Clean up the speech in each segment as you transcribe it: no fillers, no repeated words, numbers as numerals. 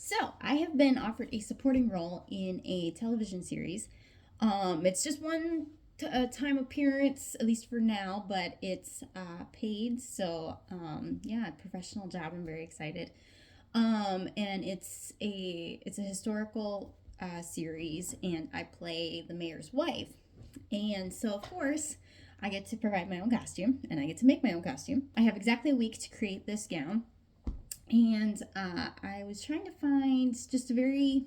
So, I have been offered a supporting role in a television series. It's just one time appearance, at least for now, but it's paid. So, yeah, professional job. I'm very excited. And it's a historical series, and I play the mayor's wife. And so, of course, I get to provide my own costume, and I get to make my own costume. I have exactly a week to create this gown, and I was trying to find just a very,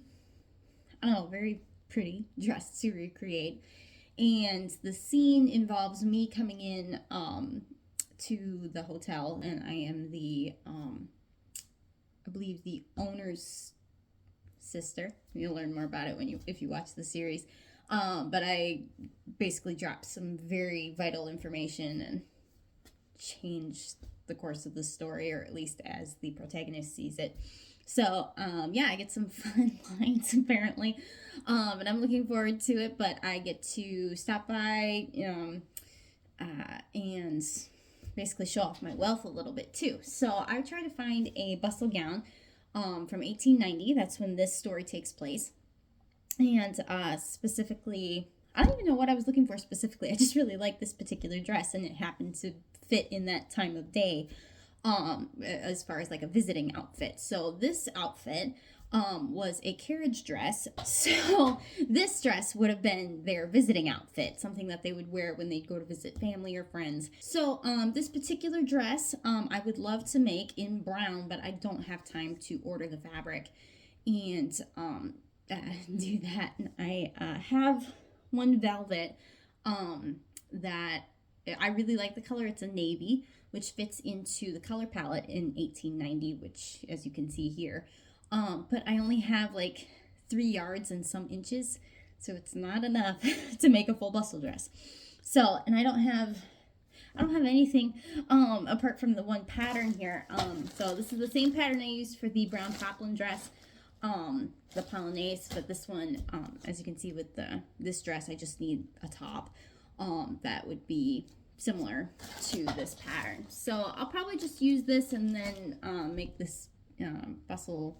I don't know, very pretty dress to recreate. And the scene involves me coming in to the hotel, and I am I believe, the owner's sister. You'll learn more about it if you watch the series. But I basically dropped some very vital information and changed the course of the story, or at least as the protagonist sees it. So, yeah, I get some fun lines apparently, and I'm looking forward to it. But I get to stop by, and basically show off my wealth a little bit too. So I try to find a bustle gown from 1890. That's when this story takes place, and specifically, I don't even know what I was looking for specifically. I just really like this particular dress, and it happened to fit in that time of day, as far as like a visiting outfit. So this outfit was a carriage dress. So this dress would have been their visiting outfit, something that they would wear when they'd go to visit family or friends. So this particular dress, I would love to make in brown, but I don't have time to order the fabric and do that. And I have one velvet that I really like the color. It's a navy, which fits into the color palette in 1890, which, as you can see here. But I only have like 3 yards and some inches, so it's not enough to make a full bustle dress. So, and I don't have anything apart from the one pattern here. So this is the same pattern I used for the brown poplin dress, the polonaise, but this one, as you can see with this dress, I just need a top that would be similar to this pattern. So I'll probably just use this and then make this bustle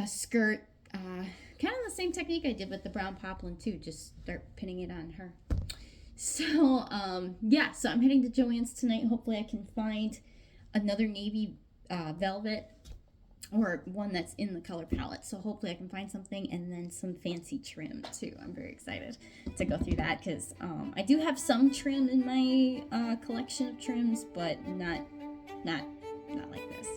skirt, kind of the same technique I did with the brown poplin too, just start pinning it on her. So yeah, so I'm heading to Joann's tonight. Hopefully I can find another navy velvet, or one that's in the color palette. So hopefully I can find something, and then some fancy trim too. I'm very excited to go through that, because I do have some trim in my collection of trims, but not like this.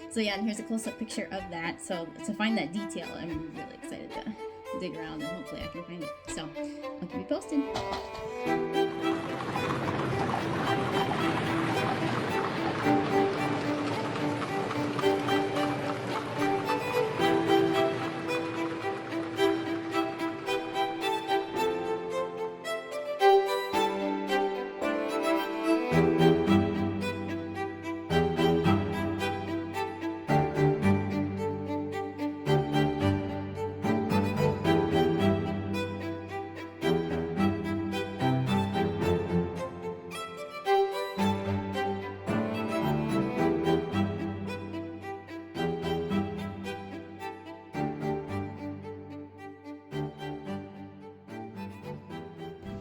So yeah, and here's a close-up picture of that. So to find that detail, I'm really excited to dig around, and hopefully I can find it. So I'll keep you posted.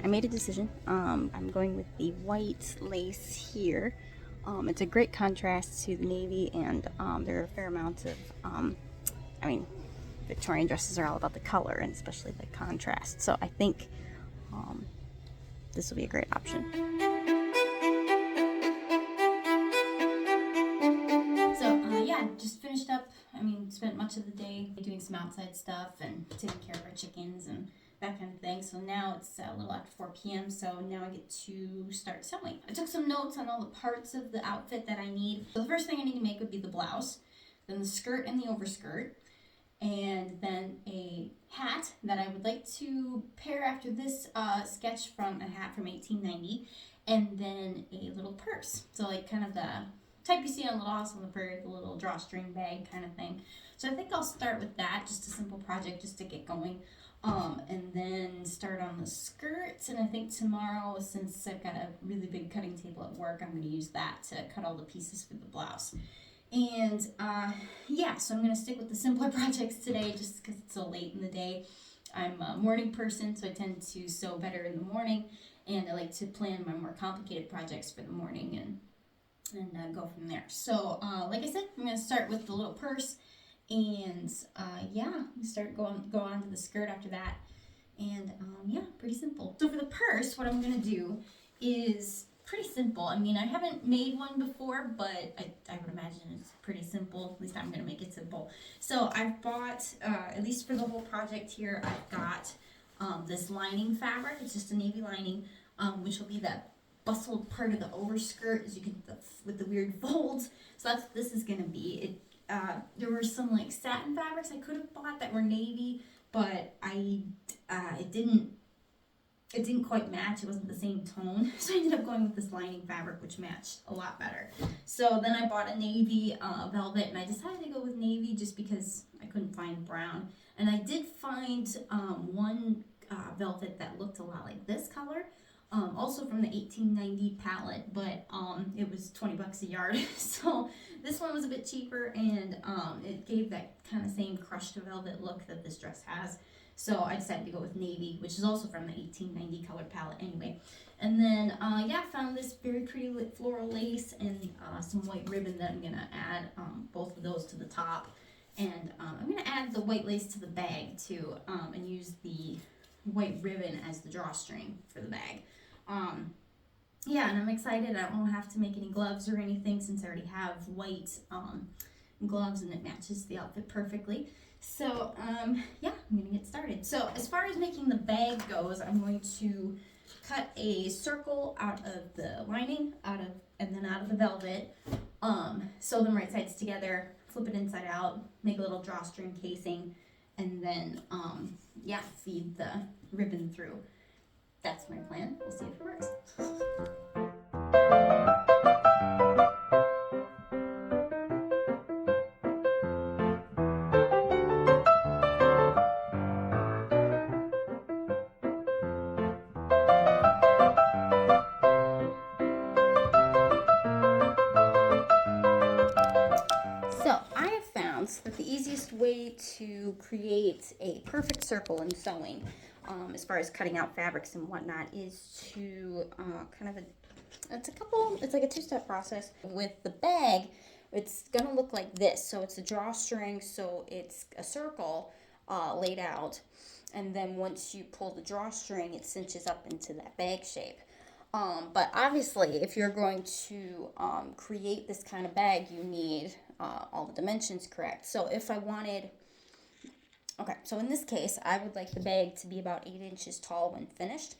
I made a decision. I'm going with the white lace here. It's a great contrast to the navy, and there are a fair amount of, I mean, Victorian dresses are all about the color, and especially the contrast. So I think this will be a great option. So yeah, just finished up. I mean, spent much of the day doing some outside stuff and taking care of our chickens and that kind of thing. So now it's a little after 4 p.m. So now I get to start sewing. I took some notes on all the parts of the outfit that I need. So the first thing I need to make would be the blouse, then the skirt and the overskirt, and then a hat that I would like to pair after this sketch from a hat from 1890, and then a little purse. So like kind of the type you see on Little House on the Prairie, the little drawstring bag kind of thing. So I think I'll start with that, just a simple project just to get going. And then start on the skirts, and I think tomorrow, since I've got a really big cutting table at work, I'm going to use that to cut all the pieces for the blouse. And yeah, so I'm going to stick with the simpler projects today just because it's so late in the day. I'm a morning person, so I tend to sew better in the morning, and I like to plan my more complicated projects for the morning and go from there. So like I said, I'm going to start with the little purse, and yeah, go on to the skirt after that. And yeah, pretty simple. So for the purse, what I'm going to do is pretty simple. I mean, I haven't made one before, but I would imagine it's pretty simple. At least I'm going to make it simple. So I've bought, at least for the whole project here, I've got this lining fabric. It's just a navy lining, which will be that bustled part of the overskirt, as you can, with the weird folds. So that's what this is going to be. There were some like satin fabrics I could have bought that were navy, but it didn't quite match. It wasn't the same tone, so I ended up going with this lining fabric, which matched a lot better. So then I bought a navy velvet, and I decided to go with navy just because I couldn't find brown. And I did find one velvet that looked a lot like this color, also from the 1890 palette, but it was 20 bucks a yard. So this one was a bit cheaper, and it gave that kind of same crushed velvet look that this dress has. So I decided to go with navy, which is also from the 1890 color palette anyway. And then, yeah, I found this very pretty floral lace and some white ribbon that I'm going to add both of those to the top. And I'm going to add the white lace to the bag too, and use the white ribbon as the drawstring for the bag. Yeah, and I'm excited. I won't have to make any gloves or anything since I already have white gloves, and it matches the outfit perfectly. So, yeah, I'm going to get started. So, as far as making the bag goes, I'm going to cut a circle out of the lining, and then out of the velvet, sew them right sides together, flip it inside out, make a little drawstring casing, and then, yeah, feed the ribbon through. That's my plan. We'll see if it works. So I have found that the easiest way to create a perfect circle in sewing, as far as cutting out fabrics and whatnot, is to it's like a two-step process. With the bag, it's gonna look like this. So it's a drawstring, so it's a circle laid out, and then once you pull the drawstring, it cinches up into that bag shape. But obviously, if you're going to create this kind of bag, you need all the dimensions correct. So if I wanted, okay, so in this case, I would like the bag to be about 8 inches tall when finished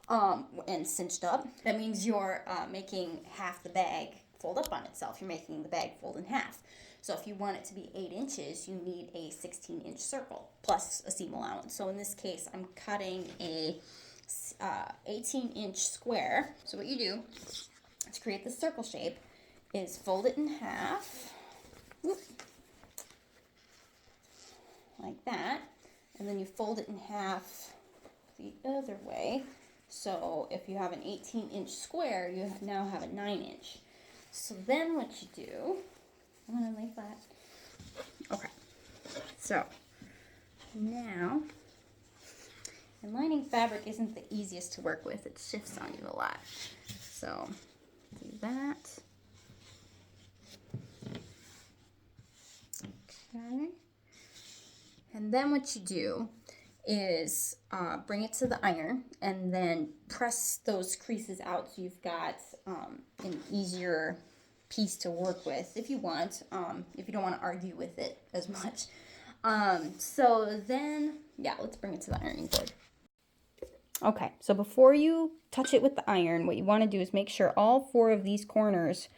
and cinched up. That means you're making half the bag fold up on itself. You're making the bag fold in half. So if you want it to be 8 inches, you need a 16-inch circle plus a seam allowance. So in this case, I'm cutting a 18-inch square. So what you do to create the circle shape is fold it in half, like that, and then you fold it in half the other way. So if you have an 18-inch square, you now have a 9-inch. So then what you do, I'm going to lay flat. Okay, so now, and lining fabric isn't the easiest to work with. It shifts on you a lot. So do that. Okay. And then what you do is bring it to the iron and then press those creases out so you've got an easier piece to work with if you want, if you don't want to argue with it as much. So then, yeah, let's bring it to the ironing board. Okay, so before you touch it with the iron, what you want to do is make sure all 4 of these corners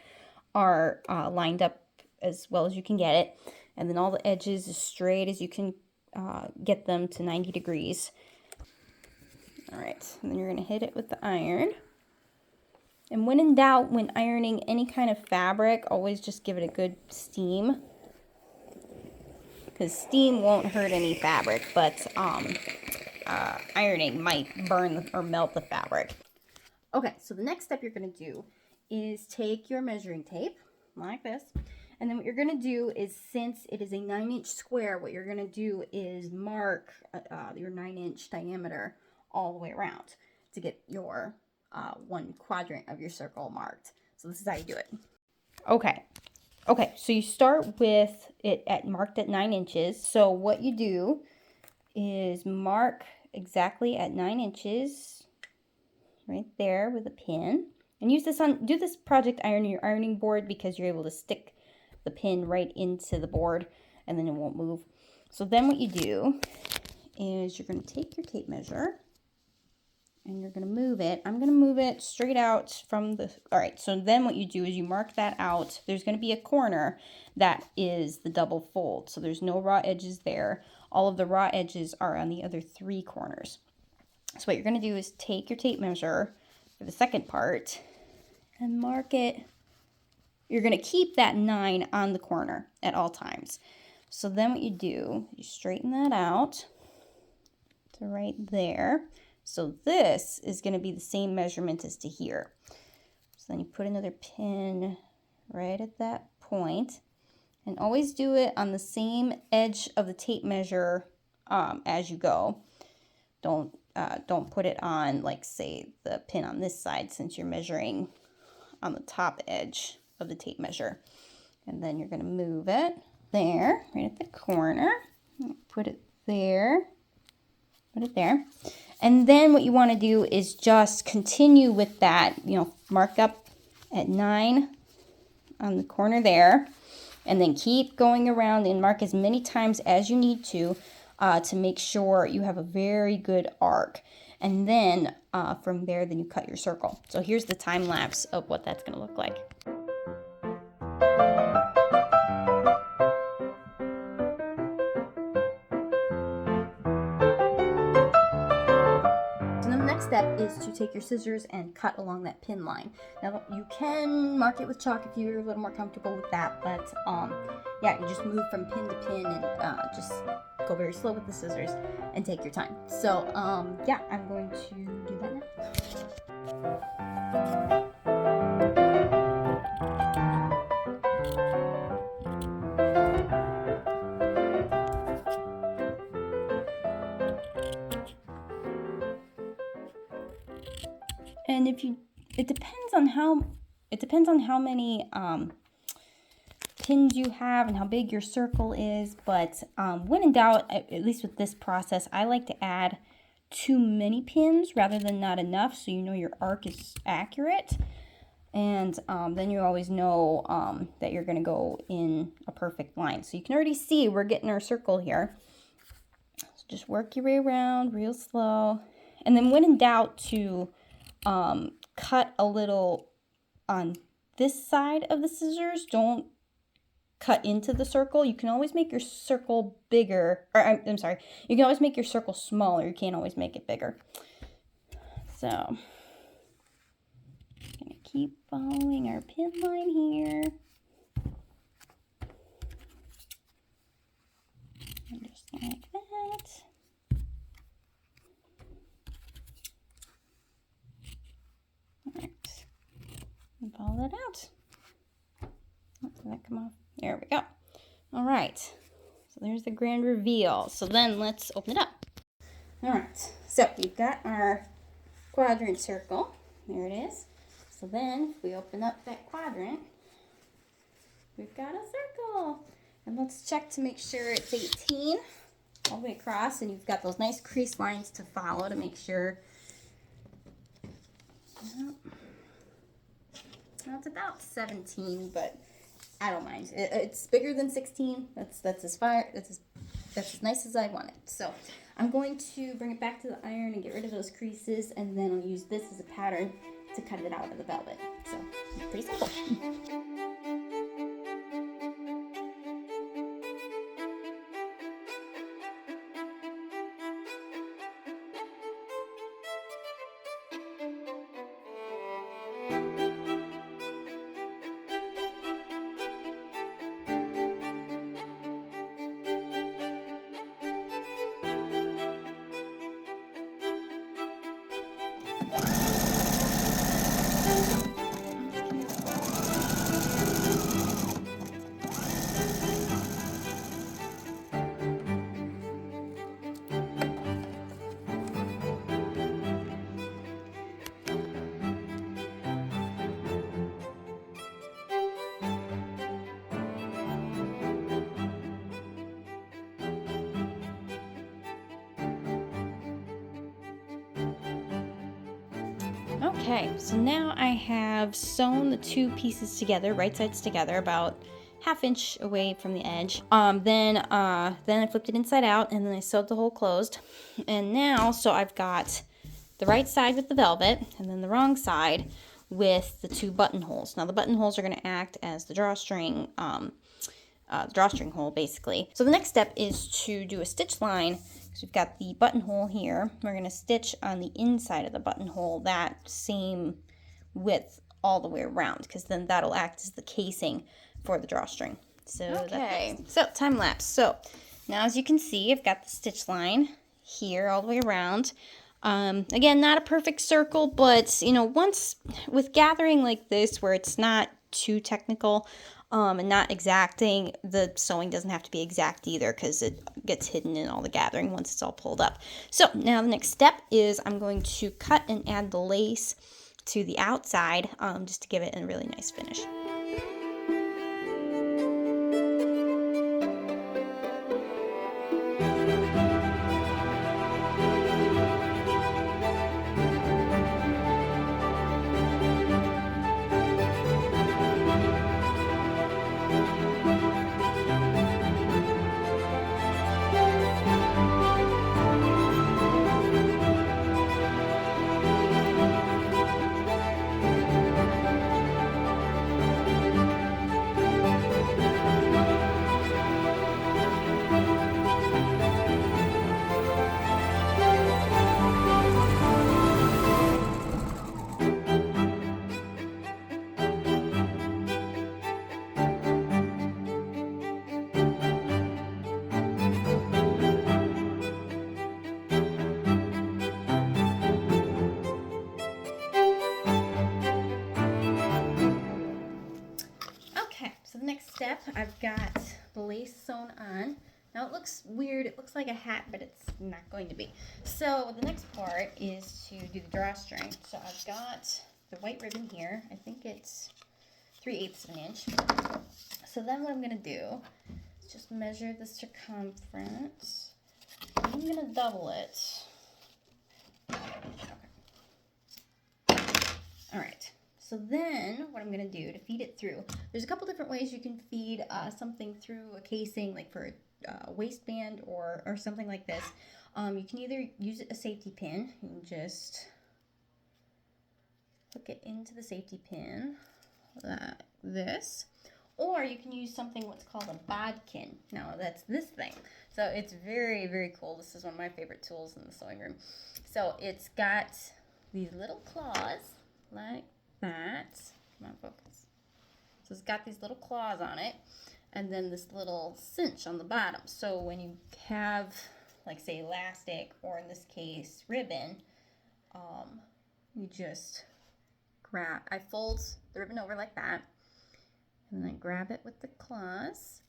are lined up as well as you can get it, and then all the edges as straight as you can get them to 90 degrees. All right, and then you're going to hit it with the iron. And when in doubt, when ironing any kind of fabric, always just give it a good steam, because steam won't hurt any fabric, but ironing might burn or melt the fabric. Okay, so the next step you're going to do is take your measuring tape, like this, And then what you're going to do is, since it is a 9-inch square, what you're going to do is mark your 9-inch diameter all the way around to get your 1 quadrant of your circle marked. So this is how you do it. Okay, so you start with it marked at 9 inches. So what you do is mark exactly at 9 inches right there with a pin. And do this project iron your ironing board, because you're able to stick the pin right into the board and then it won't move. So then what you do is you're going to take your tape measure and you're going to move it. I'm going to move it straight out from the, all right, so then what you do is you mark that out. There's going to be a corner that is the double fold. So there's no raw edges there. All of the raw edges are on the other 3 corners. So what you're going to do is take your tape measure for the second part and mark it. You're going to keep that 9 on the corner at all times. So then what you do, you straighten that out to right there. So this is going to be the same measurement as to here. So then you put another pin right at that point, and always do it on the same edge of the tape measure as you go. Don't put it on, like, say, the pin on this side, since you're measuring on the top edge of the tape measure. And then you're going to move it there, right at the corner. Put it there. Put it there. And then what you want to do is just continue with that, mark up at 9 on the corner there, and then keep going around and mark as many times as you need to make sure you have a very good arc. And then from there, then you cut your circle. So here's the time lapse of what that's going to look like. Step is to take your scissors and cut along that pin line. Now you can mark it with chalk if you're a little more comfortable with that, but yeah, you just move from pin to pin and just go very slow with the scissors and take your time. So yeah, I'm going to do that now. And it depends on how many pins you have and how big your circle is. But when in doubt, at least with this process, I like to add too many pins rather than not enough, so you know your arc is accurate. And then you always know that you're going to go in a perfect line. So you can already see we're getting our circle here. So just work your way around real slow. And then when in doubt, to cut a little on this side of the scissors. Don't cut into the circle. You can always make your circle bigger, or I'm sorry, you can always make your circle smaller. You can't always make it bigger. So I'm gonna keep following our pin line here. And just like that. Alright, and follow that out. Did that come off? There we go. Alright, so there's the grand reveal. So then let's open it up. Alright, so we've got our quadrant circle. There it is. So then if we open up that quadrant, we've got a circle. And let's check to make sure it's 18 all the way across, and you've got those nice crease lines to follow to make sure. Well, it's about 17, but I don't mind. It's bigger than 16. That's as far. That's as nice as I want it. So I'm going to bring it back to the iron and get rid of those creases, and then I'll use this as a pattern to cut it out of the velvet. So pretty simple. Okay, so now I have sewn the two pieces together, right sides together, about ½ inch away from the edge. Then I flipped it inside out, and then I sewed the hole closed. And now, so I've got the right side with the velvet, and then the wrong side with the two buttonholes. Now the buttonholes are going to act as the drawstring hole, basically. So the next step is to do a stitch line. So we've got the buttonhole here. We're going to stitch on the inside of the buttonhole that same width all the way around, because then that'll act as the casing for the drawstring. So okay, so time lapse. So now, as you can see, I've got the stitch line here all the way around. Again, not a perfect circle, but you know, once with gathering like this, where it's not too technical and not exacting, the sewing doesn't have to be exact either, because it gets hidden in all the gathering once it's all pulled up. So now the next step is I'm going to cut and add the lace to the outside, just to give it a really nice finish. Step, I've got the lace sewn on. Now it looks weird, it looks like a hat, but it's not going to be. So the next part is to do the drawstring. So I've got the white ribbon here. I think it's 3/8 of an inch. So then what I'm going to do is just measure the circumference. I'm going to double it. Okay. All right. So then what I'm going to do to feed it through, there's a couple different ways you can feed something through a casing, like for a waistband or something like this. You can either use a safety pin. You can just hook it into the safety pin like this. Or you can use something what's called a bodkin. Now that's this thing. So it's very, very cool. This is one of my favorite tools in the sewing room. So it's got these little claws like that. Come on, focus. So it's got these little claws on it, and then this little cinch on the bottom. So when you have, like, say, elastic, or in this case, ribbon, you just grab, I fold the ribbon over like that, and then I grab it with the claws,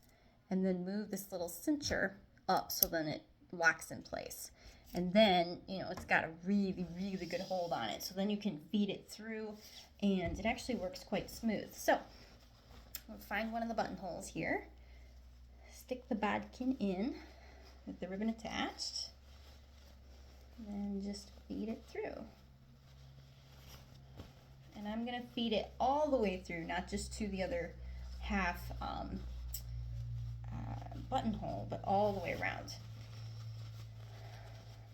and then move this little cincher up so then it locks in place. And then, you know, it's got a really, really good hold on it. So then you can feed it through, and it actually works quite smooth. So we'll find one of the buttonholes here, stick the bodkin in with the ribbon attached, and just feed it through. And I'm going to feed it all the way through, not just to the other half buttonhole, but all the way around.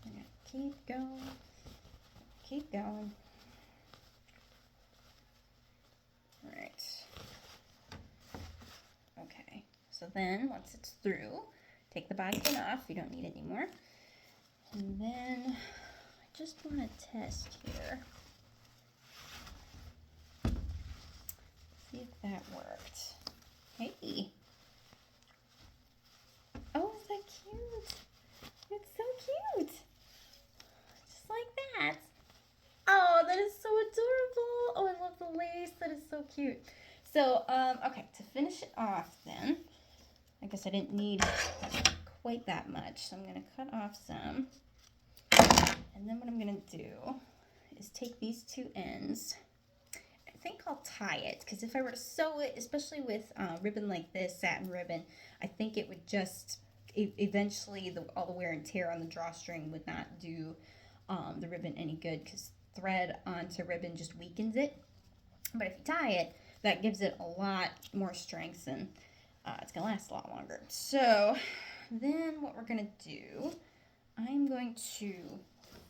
I'm going to keep going, keep going. All right. Okay, so then once it's through, take the bodkin off. You don't need it anymore. And then I just want to test here. See if that worked. Hey. Oh, is that cute? It's so cute. Just like that. Oh, that is so adorable. Oh, I love the lace. That is so cute. So, okay, to finish it off then, I guess I didn't need quite that much, so I'm going to cut off some. And then what I'm going to do is take these two ends. I think I'll tie it, because if I were to sew it, especially with ribbon like this, satin ribbon, I think it would just, eventually all the wear and tear on the drawstring would not do the ribbon any good, because thread onto ribbon just weakens it. But if you tie it, that gives it a lot more strength, and it's going to last a lot longer. So then what we're going to do, I'm going to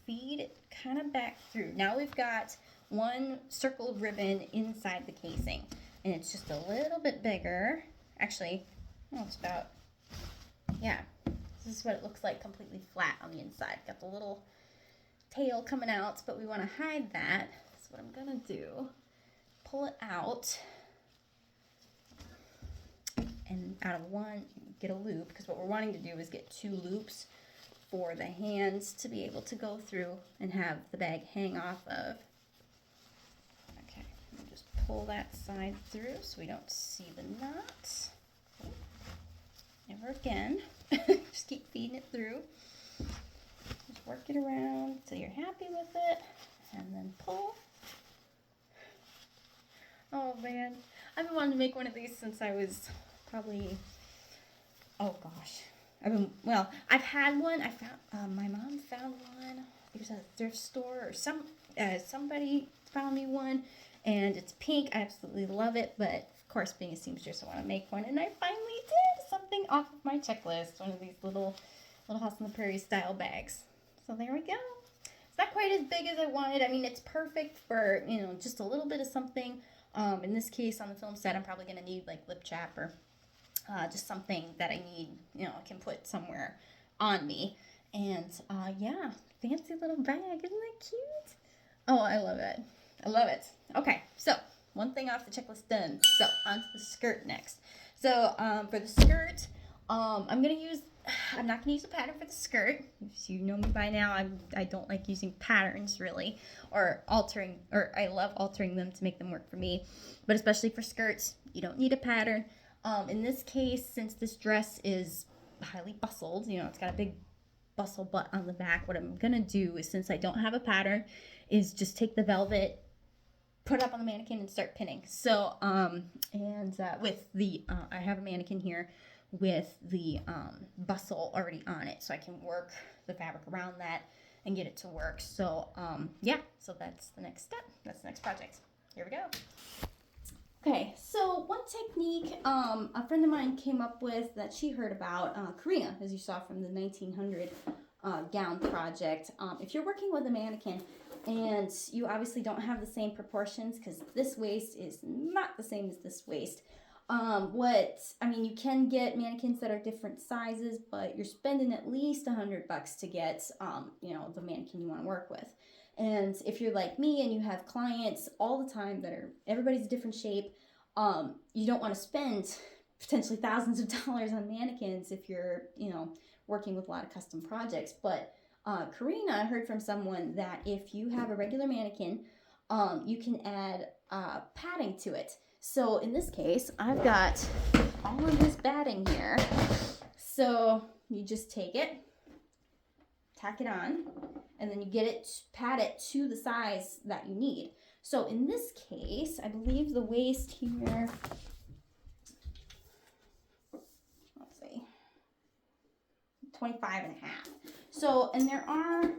feed it kind of back through. Now we've got one circle of ribbon inside the casing, and it's just a little bit bigger. Actually, well, it's about, yeah, this is what it looks like completely flat on the inside. Got the little tail coming out, but we want to hide that. So what I'm gonna do, pull it out, and out of one, get a loop, because what we're wanting to do is get 2 loops for the hands to be able to go through and have the bag hang off of. Okay, just pull that side through so we don't see the knot. Never again. Just keep feeding it through. Just work it around until you're happy with it, and then pull. Oh man, I've been wanting to make one of these since I was probably, oh gosh, I've had one. I found, my mom found one. I think it was at a thrift store, or somebody found me one, and it's pink. I absolutely love it, but of course, being a seamstress, I want to make one, and I finally did something off of my checklist. One of these little House on the Prairie style bags. So there we go. It's not quite as big as I wanted. I mean, it's perfect for, you know, just a little bit of something. In this case, on the film set, I'm probably going to need like lip chap or just something that I need, you know, I can put somewhere on me. And yeah, fancy little bag. Isn't that cute? Oh, I love it. I love it. Okay, so one thing off the checklist done. So onto the skirt next. So for the skirt, I'm not going to use a pattern for the skirt. If you know me by now, I don't like using patterns really, or I love altering them to make them work for me. But especially for skirts, you don't need a pattern. In this case, since this dress is highly bustled, you know, it's got a big bustle butt on the back, what I'm going to do is, since I don't have a pattern, is just take the velvet, put it up on the mannequin, and start pinning. So, with the, I have a mannequin here with the bustle already on it, so I can work the fabric around that and get it to work. So, yeah, so that's the next step. That's the next project. Here we go. Okay, so one technique a friend of mine came up with that she heard about, Karina, as you saw from the 1900 gown project. If you're working with a mannequin and you obviously don't have the same proportions, because this waist is not the same as this waist, you can get mannequins that are different sizes, but you're spending at least $100 to get, the mannequin you want to work with. And if you're like me and you have clients all the time everybody's a different shape, you don't want to spend potentially thousands of dollars on mannequins if you're, working with a lot of custom projects. But Karina heard from someone that if you have a regular mannequin, you can add padding to it. So in this case, I've got all of this batting here. So you just take it, tack it on, and then you pad it to the size that you need. So in this case, I believe the waist here, let's see, 25 and a half. So, and there are,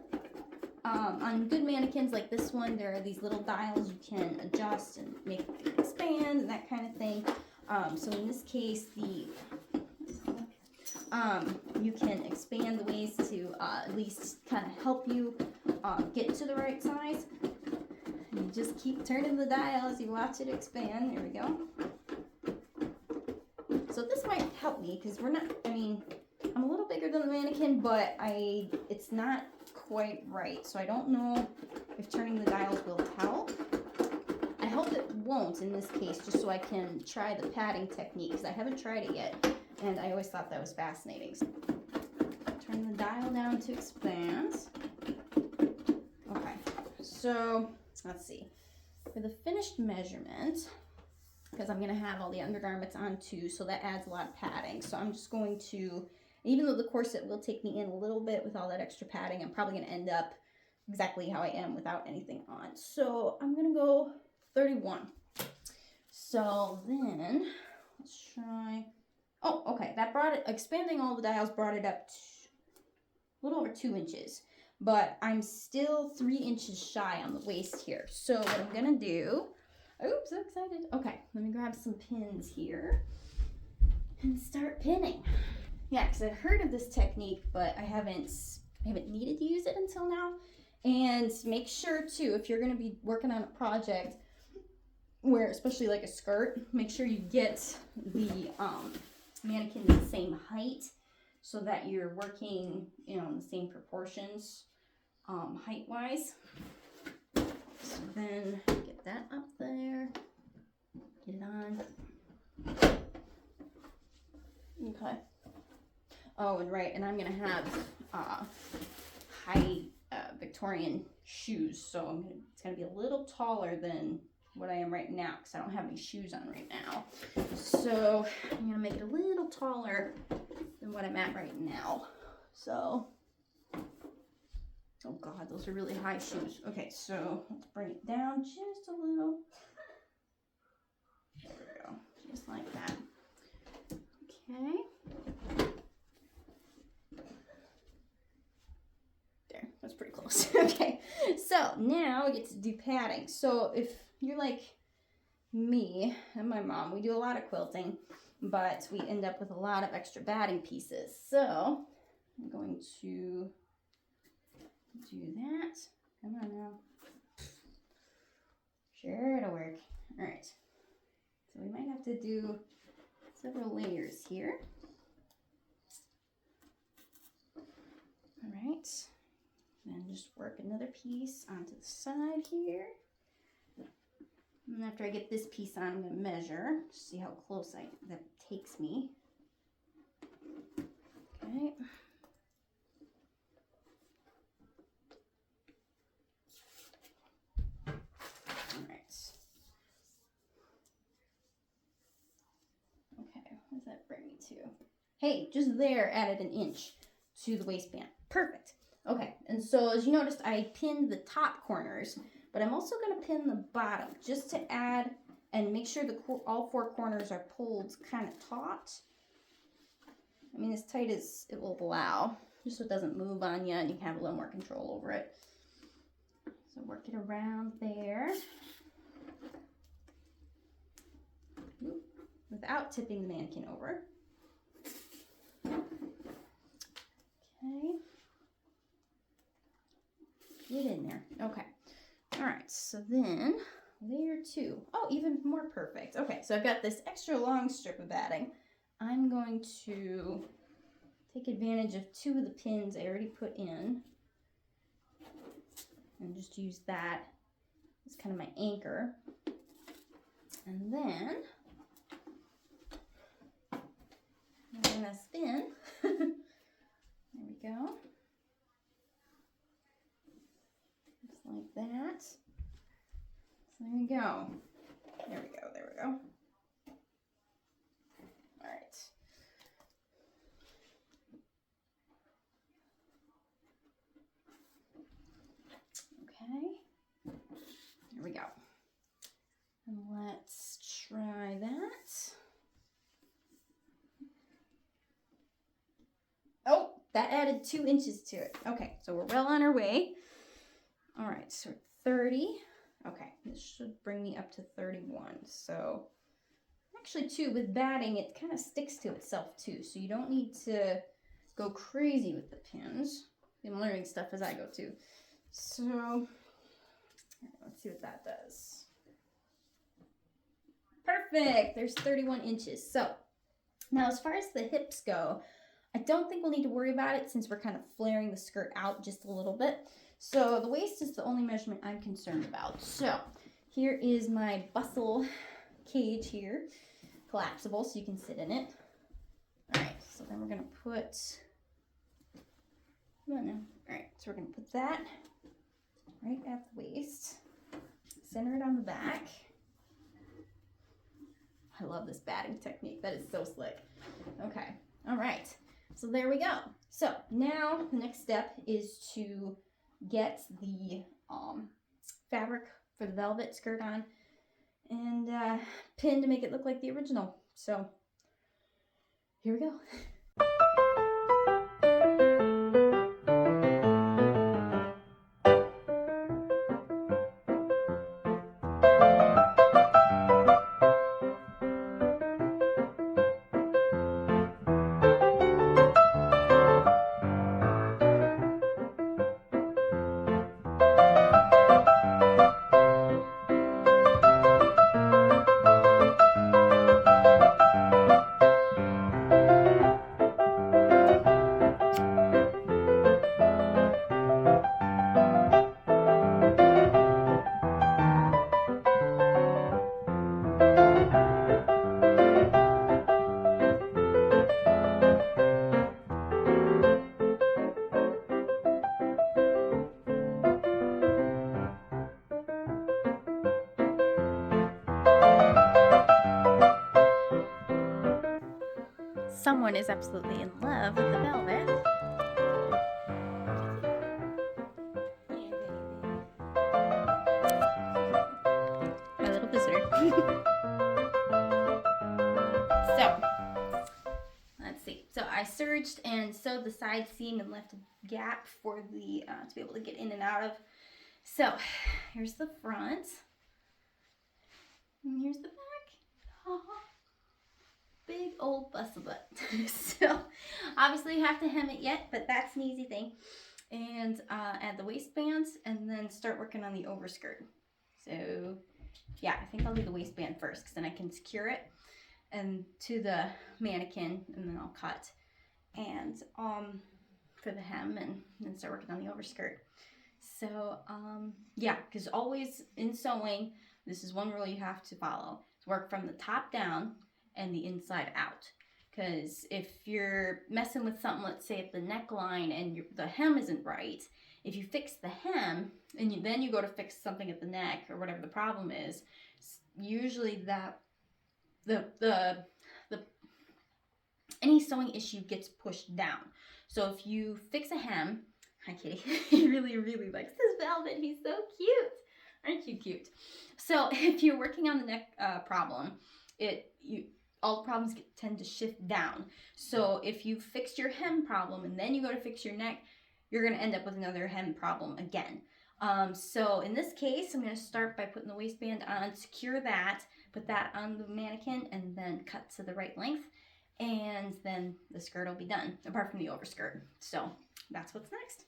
on good mannequins like this one, there are these little dials you can adjust and make it expand and that kind of thing. So in this case, you can expand the waist to at least kind of help you get to the right size. You just keep turning the dial as you watch it expand. There we go. So this might help me because I'm a little bigger than the mannequin, but it's not quite right. So I don't know if turning the dials will help. I hope it won't in this case, just so I can try the padding technique, because I haven't tried it yet, and I always thought that was fascinating. So, turn the dial down to expand. Okay, so let's see. For the finished measurement, because I'm going to have all the undergarments on too, so that adds a lot of padding. So I'm just going to, even though the corset will take me in a little bit with all that extra padding, I'm probably going to end up exactly how I am without anything on. So I'm going to go 31. So then, let's try, oh, okay, that brought it, expanding all the dials brought it up to a little over 2 inches. but I'm still 3 inches shy on the waist here. So what I'm gonna do, oops, so excited. Okay, let me grab some pins here and start pinning. Yeah, because I've heard of this technique, but I haven't needed to use it until now. And make sure too, if you're gonna be working on a project where, especially like a skirt, make sure you get the mannequin the same height so that you're working, you know, in the same proportions height wise. So then get that up there, get it on. Okay. Oh, and right, and I'm gonna have high Victorian shoes, so it's gonna be a little taller than what I am right now because I don't have any shoes on right now. So I'm gonna make it a little taller than what I'm at right now. So, oh God, those are really high shoes. Okay, so let's bring it down just a little. There we go, just like that. Okay. There, that's pretty close. Okay, so now we get to do padding. So if you're like me and my mom, we do a lot of quilting, but we end up with a lot of extra batting pieces. So I'm going to do that. Come on now. Sure, it'll work. All right. So we might have to do several layers here. All right. Then just work another piece onto the side here. And after I get this piece on, I'm going to measure, see how close that takes me. Okay. All right. Okay, what does that bring me to? Hey, just there added an inch to the waistband. Perfect. Okay, and so as you noticed, I pinned the top corners, but I'm also going to pin the bottom just to add and make sure all 4 corners are pulled kind of taut. I mean, as tight as it will allow, just so it doesn't move on you and you can have a little more control over it. So work it around there. Without tipping the mannequin over. Okay. Get in there. Okay. All right. So then layer 2. Oh, even more perfect. Okay. So I've got this extra long strip of batting. I'm going to take advantage of 2 of the pins I already put in and just use that as kind of my anchor. And then I'm going to spin. There we go. Just like that. So there we go. There we go. There we go. All right. Okay. There we go. And let's try that. Oh, that added 2 inches to it. Okay, so we're well on our way. All right, so 30. Okay, this should bring me up to 31. So actually too, with batting, it kind of sticks to itself too. So you don't need to go crazy with the pins. I'm learning stuff as I go too. So let's see what that does. Perfect, there's 31 inches. So now as far as the hips go, I don't think we'll need to worry about it since we're kind of flaring the skirt out just a little bit. So the waist is the only measurement I'm concerned about. So here is my bustle cage here, collapsible so you can sit in it. All right, so then we're gonna put, come on now. All right, so we're gonna put that right at the waist, center it on the back. I love this batting technique, that is so slick. Okay, all right. So there we go. So now the next step is to get the fabric for the velvet skirt on and pin to make it look like the original. So here we go. Someone is absolutely in love with the velvet. My little visitor. So, let's see. So I serged and sewed the side seam and left a gap for the to be able to get in and out of. So here's the front, and here's the back. Big old bustle butt. So obviously you have to hem it yet, but that's an easy thing. And add the waistbands and then start working on the overskirt. So yeah, I think I'll do the waistband first because then I can secure it and to the mannequin, and then I'll cut and for the hem, and then start working on the overskirt. So yeah, because always in sewing, this is one rule you have to follow: is work from the top down and the inside out. Because if you're messing with something, let's say at the neckline, and the hem isn't right, if you fix the hem and then you go to fix something at the neck or whatever the problem is, usually that the any sewing issue gets pushed down. So if you fix a hem, hi Kitty, he really likes this velvet. He's so cute. Aren't you cute? So if you're working on the neck problem, all the problems tend to shift down. So if you fixed your hem problem and then you go to fix your neck, you're going to end up with another hem problem again. So in this case, I'm going to start by putting the waistband on, secure that, put that on the mannequin, and then cut to the right length. And then the skirt will be done, apart from the overskirt. So that's what's next.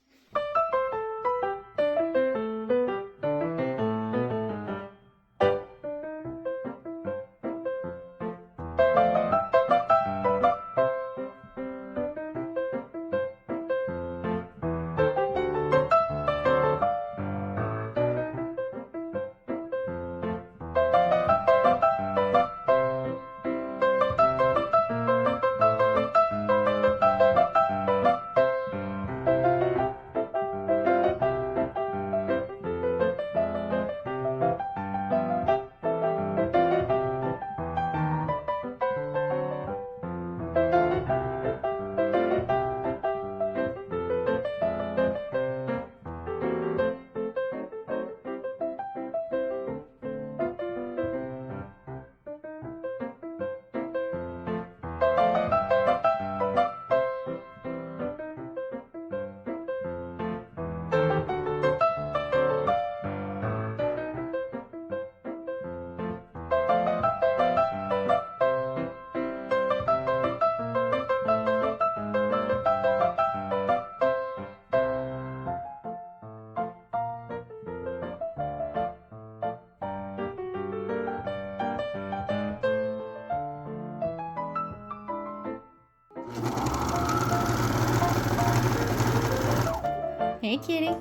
Hey, kitty.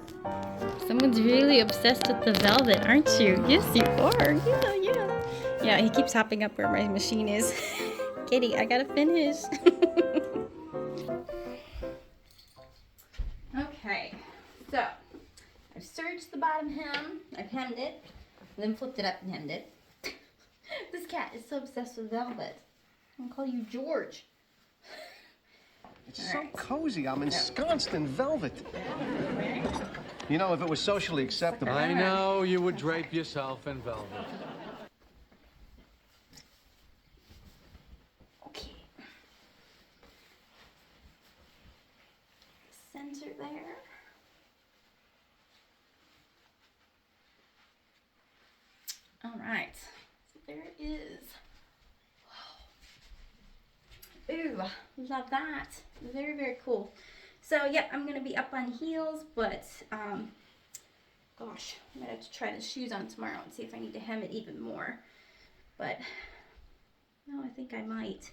Someone's really obsessed with the velvet, aren't you? Yes, you are. Yeah. Yeah, he keeps hopping up where my machine is. Kitty, I gotta finish. Okay, so I've serged the bottom hem, I've hemmed it, and then flipped it up and hemmed it. This cat is so obsessed with velvet. I'm gonna call you George. It's so cozy. I'm ensconced in velvet. You know, if it was socially acceptable. I know you would drape yourself in velvet. Okay. Center there. All right. So there it is. Ooh, love that. Very cool. So, yep, I'm going to be up on heels, but, gosh, I'm going to have to try the shoes on tomorrow and see if I need to hem it even more. But, no, I think I might.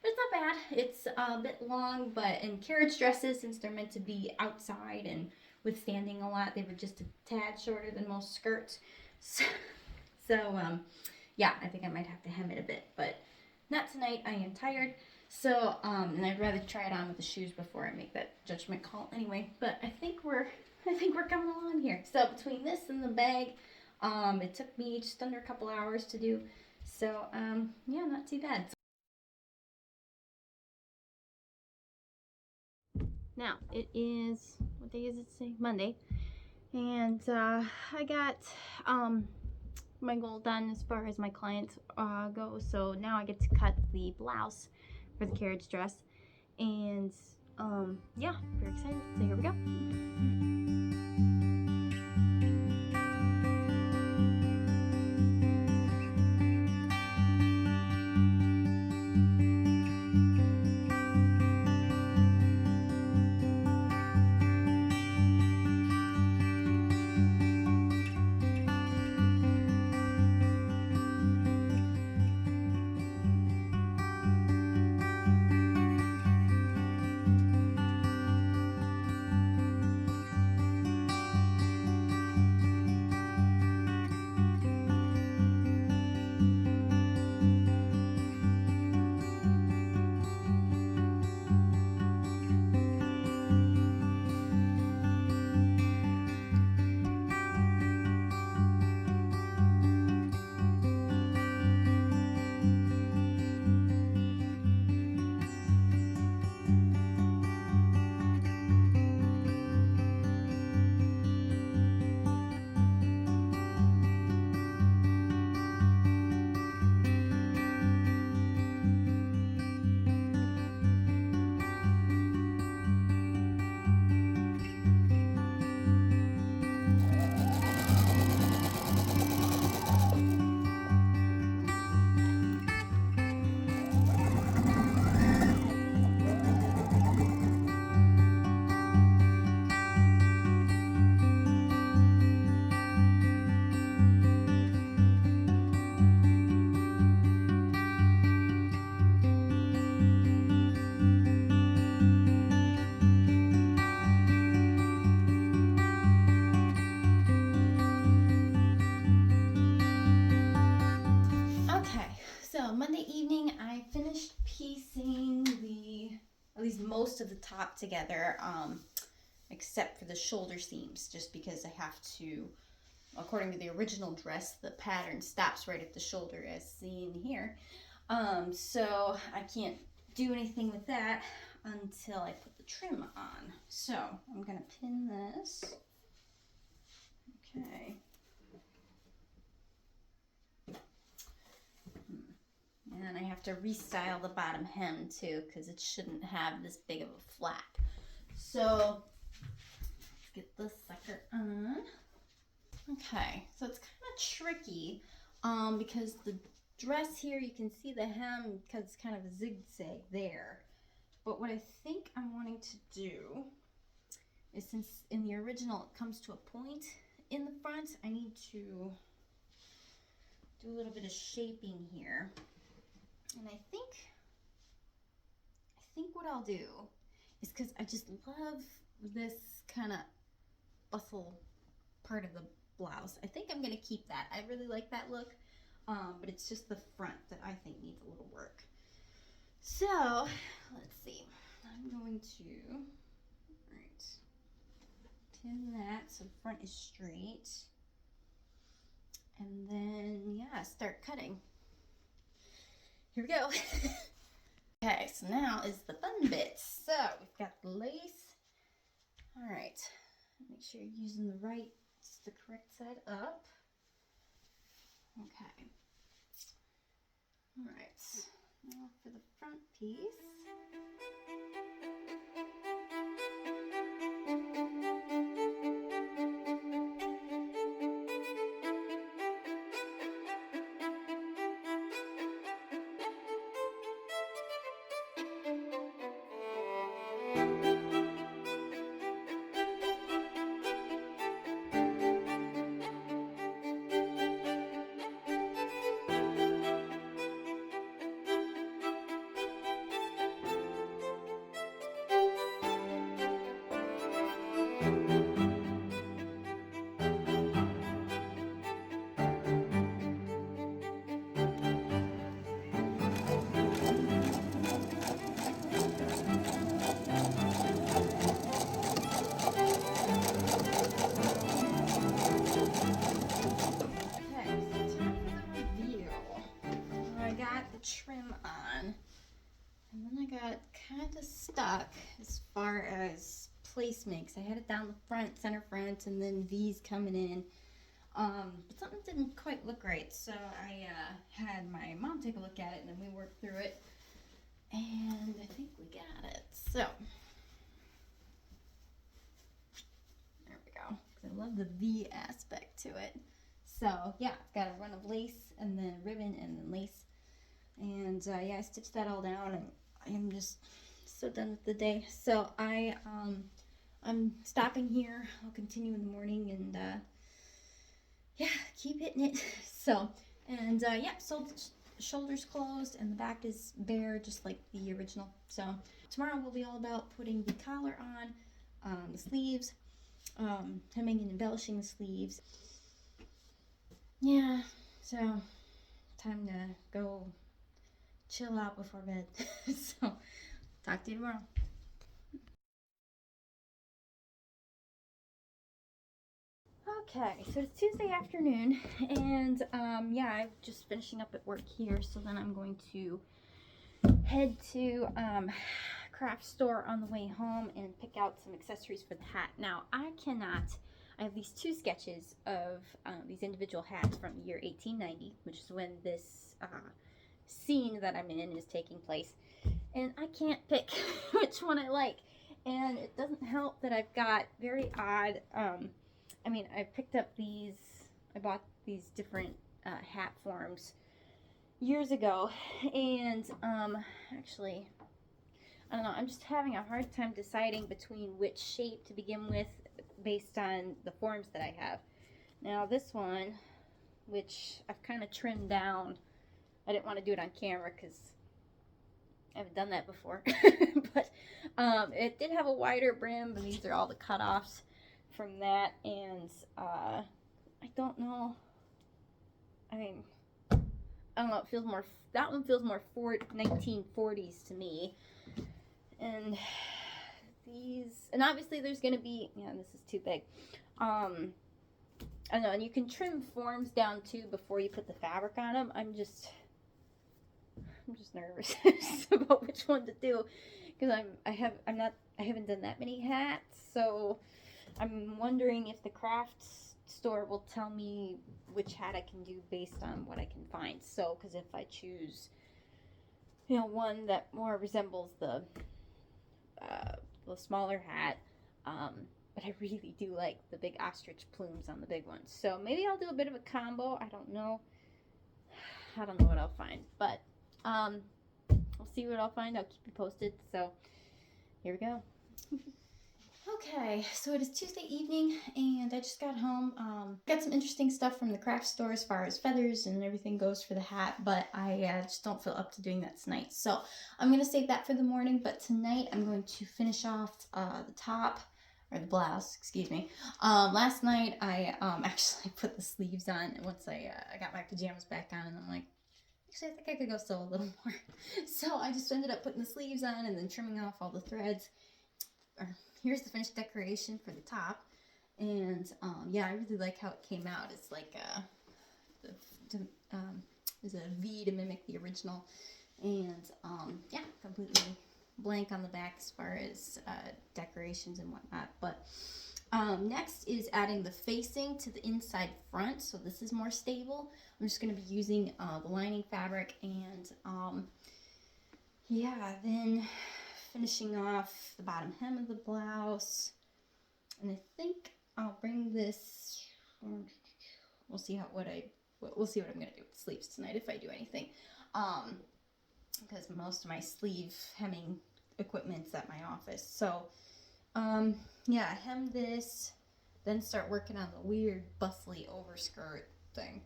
But it's not bad. It's a bit long, but in carriage dresses, since they're meant to be outside and withstanding a lot, they were just a tad shorter than most skirts. So, yeah, I think I might have to hem it a bit, but not tonight. I am tired. So, and I'd rather try it on with the shoes before I make that judgment call anyway. But I think we're coming along here. So between this and the bag, it took me just under a couple hours to do. So, yeah, not too bad. Now, it is, what day is it today? Monday. And I got my goal done as far as my clients go. So now I get to cut the blouse for the carriage dress. And yeah, very excited. So here we go. Monday evening, I finished piecing at least most of the top together, except for the shoulder seams, just because I have to, according to the original dress, the pattern stops right at the shoulder as seen here. So I can't do anything with that until I put the trim on. So I'm gonna pin this. Okay. And I have to restyle the bottom hem too, because it shouldn't have this big of a flap. So let's get this sucker on. Okay, so it's kind of tricky because the dress here, you can see the hem because it's kind of a zigzag there. But what I think I'm wanting to do is, since in the original it comes to a point in the front, I need to do a little bit of shaping here. And I think what I'll do is, because I just love this kind of bustle part of the blouse, I think I'm going to keep that. I really like that look, but it's just the front that I think needs a little work. So let's see. I'm going to pin that so the front is straight. And then, yeah, start cutting. Here we go. Okay, so now is the fun bit. So we've got the lace. All right, make sure you're using the correct side up. Okay. All right, now for the front piece. And then I got kind of stuck as far as placement, because I had it down the front, center front, and then V's coming in. But something didn't quite look right, so I had my mom take a look at it, and then we worked through it, and I think we got it. So there we go. 'Cause I love the V aspect to it. So yeah, I've got a run of lace, and then ribbon, and then lace, and yeah, I stitched that all down, and I am just so done with the day. So I'm stopping here. I'll continue in the morning, and yeah, keep hitting it. So, and yeah, so the shoulders closed and the back is bare, just like the original. So tomorrow will be all about putting the collar on, the sleeves, hemming and embellishing the sleeves. Yeah, so time to go chill out before bed. So talk to you tomorrow. Okay, so it's Tuesday afternoon, and yeah, I'm just finishing up at work here, so then I'm going to head to craft store on the way home and pick out some accessories for the hat. Now, I have these two sketches of these individual hats from the year 1890, which is when this scene that I'm in is taking place, and I can't pick which one I like, and it doesn't help that I've got very odd I picked up I bought these different hat forms years ago, and actually, I don't know, I'm just having a hard time deciding between which shape to begin with based on the forms that I have. Now this one, which I've kind of trimmed down, I didn't want to do it on camera because I haven't done that before, but it did have a wider brim, but these are all the cutoffs from that, and I don't know. I don't know. It feels more. That one feels more 1940s to me. And these, and obviously there's gonna be. Yeah, this is too big. I don't know. And you can trim forms down too before you put the fabric on them. I'm just nervous about which one to do because I haven't done that many hats, so I'm wondering if the craft store will tell me which hat I can do based on what I can find. So, because if I choose, one that more resembles the smaller hat, but I really do like the big ostrich plumes on the big ones. So maybe I'll do a bit of a combo. I don't know what I'll find, but we'll see what I'll find. I'll keep you posted. So here we go. Okay, so it is Tuesday evening, and I just got home. Got some interesting stuff from the craft store as far as feathers and everything goes for the hat, but I just don't feel up to doing that tonight. So I'm going to save that for the morning, but tonight I'm going to finish off the top, or the blouse, excuse me. Last night I actually put the sleeves on once I got my pajamas back on, and I'm like, actually I think I could go sew a little more. So I just ended up putting the sleeves on and then trimming off all the threads. Here's the finished decoration for the top, and yeah, I really like how it came out. It's like there's a V to mimic the original, and yeah, completely blank on the back as far as decorations and whatnot. But next is adding the facing to the inside front, so this is more stable. I'm just going to be using the lining fabric, and yeah, then finishing off the bottom hem of the blouse, and I think I'll bring this. We'll see what I'm gonna do with the sleeves tonight if I do anything, because most of my sleeve hemming equipment's at my office. So yeah, hem this, then start working on the weird bustly overskirt thing.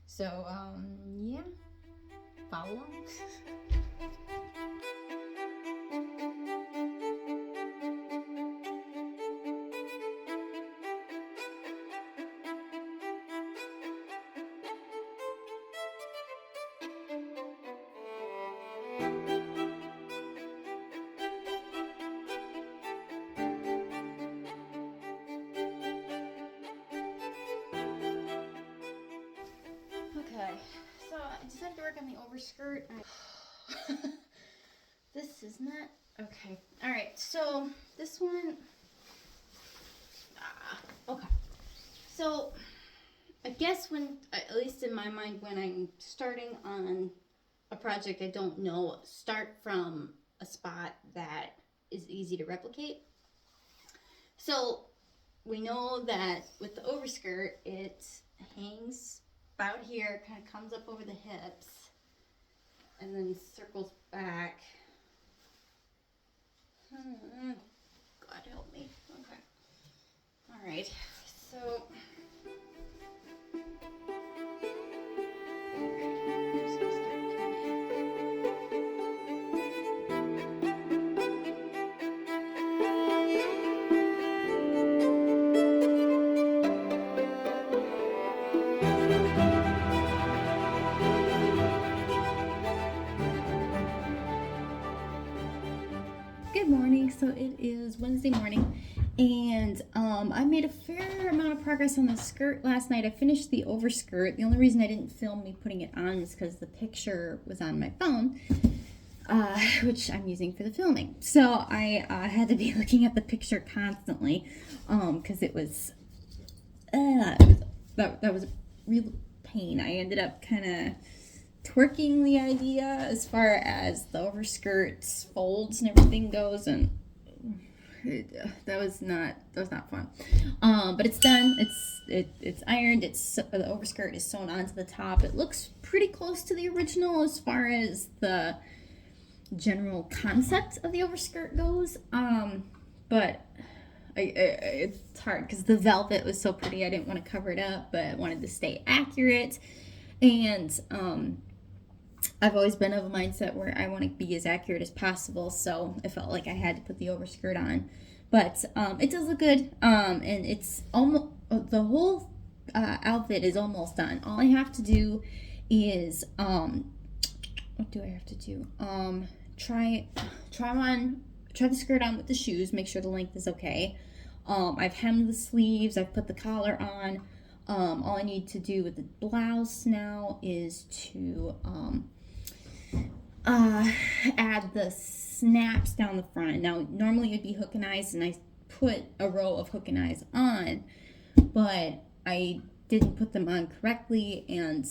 So yeah, follow along. Okay, so I decided to work on the overskirt. This this is not, okay. All right, so this one, okay. So I guess when, at least in my mind, when I'm starting on a project I don't know, start from a spot that is easy to replicate. So we know that with the overskirt, it hangs about here, kind of comes up over the hips, and then circles back. God help me. Okay. All right. So. Good morning. So it is Wednesday morning, and I made a fair amount of progress on the skirt last night. I finished the overskirt. The only reason I didn't film me putting it on is because the picture was on my phone, which I'm using for the filming. So I had to be looking at the picture constantly, because it was that was a real pain. I ended up kind of twerking the idea as far as the overskirts folds and everything goes, and that was not fun. But it's done. It's ironed. The overskirt is sewn onto the top. It looks pretty close to the original as far as the general concept of the overskirt goes. But it's hard because the velvet was so pretty. I didn't want to cover it up, but I wanted to stay accurate. And I've always been of a mindset where I want to be as accurate as possible, so I felt like I had to put the overskirt on. But it does look good, and it's almost, the whole outfit is almost done. All I have to do is, what do I have to do? Try the skirt on with the shoes, make sure the length is okay. I've hemmed the sleeves, I've put the collar on. All I need to do with the blouse now is to add the snaps down the front. Now, normally it'd be hook and eyes, and I put a row of hook and eyes on, but I didn't put them on correctly, and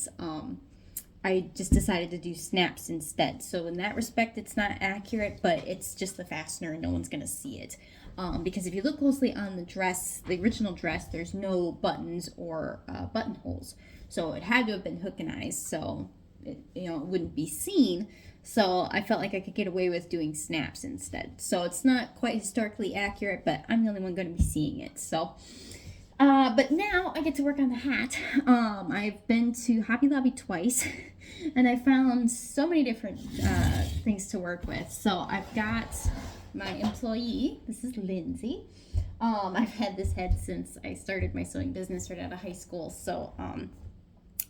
I just decided to do snaps instead. So in that respect, it's not accurate, but it's just the fastener, and no one's gonna see it. Because if you look closely on the dress, the original dress, there's no buttons or buttonholes. So it had to have been hook and eyes, so it wouldn't be seen. So I felt like I could get away with doing snaps instead. So it's not quite historically accurate, but I'm the only one going to be seeing it. So, but now I get to work on the hat. I've been to Hobby Lobby twice, and I found so many different things to work with. So I've got my employee. This is Lindsay. I've had this head since I started my sewing business right out of high school. So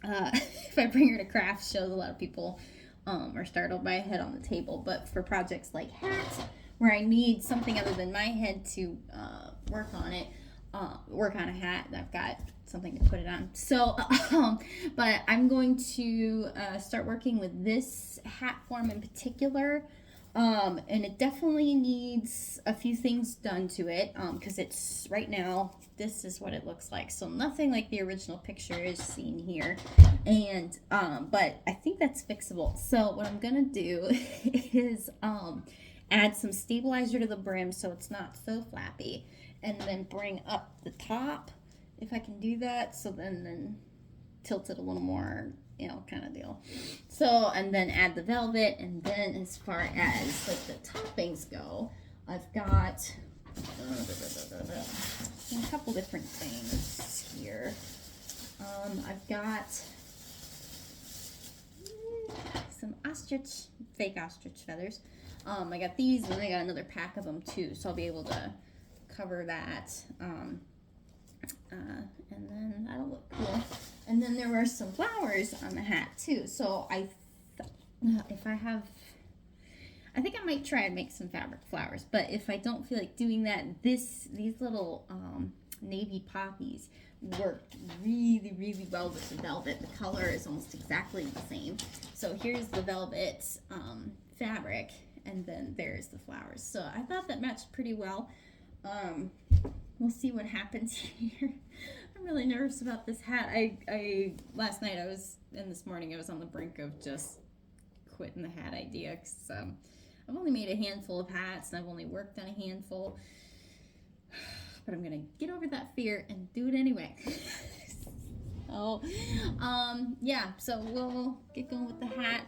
if I bring her to craft shows, a lot of people are startled by a head on the table. But for projects like hats, where I need something other than my head to work on a hat, I've got something to put it on. So, but I'm going to start working with this hat form in particular. And it definitely needs a few things done to it, because it's right now, this is what it looks like. So nothing like the original picture is seen here. And, but I think that's fixable. So what I'm going to do is, add some stabilizer to the brim so it's not so flappy, and then bring up the top, if I can do that. So then tilt it a little more, kind of deal. So, and then add the velvet, and then as far as like the toppings go, I've got a couple different things here. I've got some fake ostrich feathers. I got these, and I got another pack of them too, so I'll be able to cover that. And then that'll look cool. And then there were some flowers on the hat too. So I think I might try and make some fabric flowers. But if I don't feel like doing that, these little navy poppies worked really, really well with the velvet. The color is almost exactly the same. So here's the velvet fabric, and then there's the flowers. So I thought that matched pretty well. We'll see what happens here. I'm really nervous about this hat. Last night and this morning I was on the brink of just quitting the hat idea, because I've only made a handful of hats and I've only worked on a handful, but I'm gonna get over that fear and do it anyway. So yeah, so we'll get going with the hat.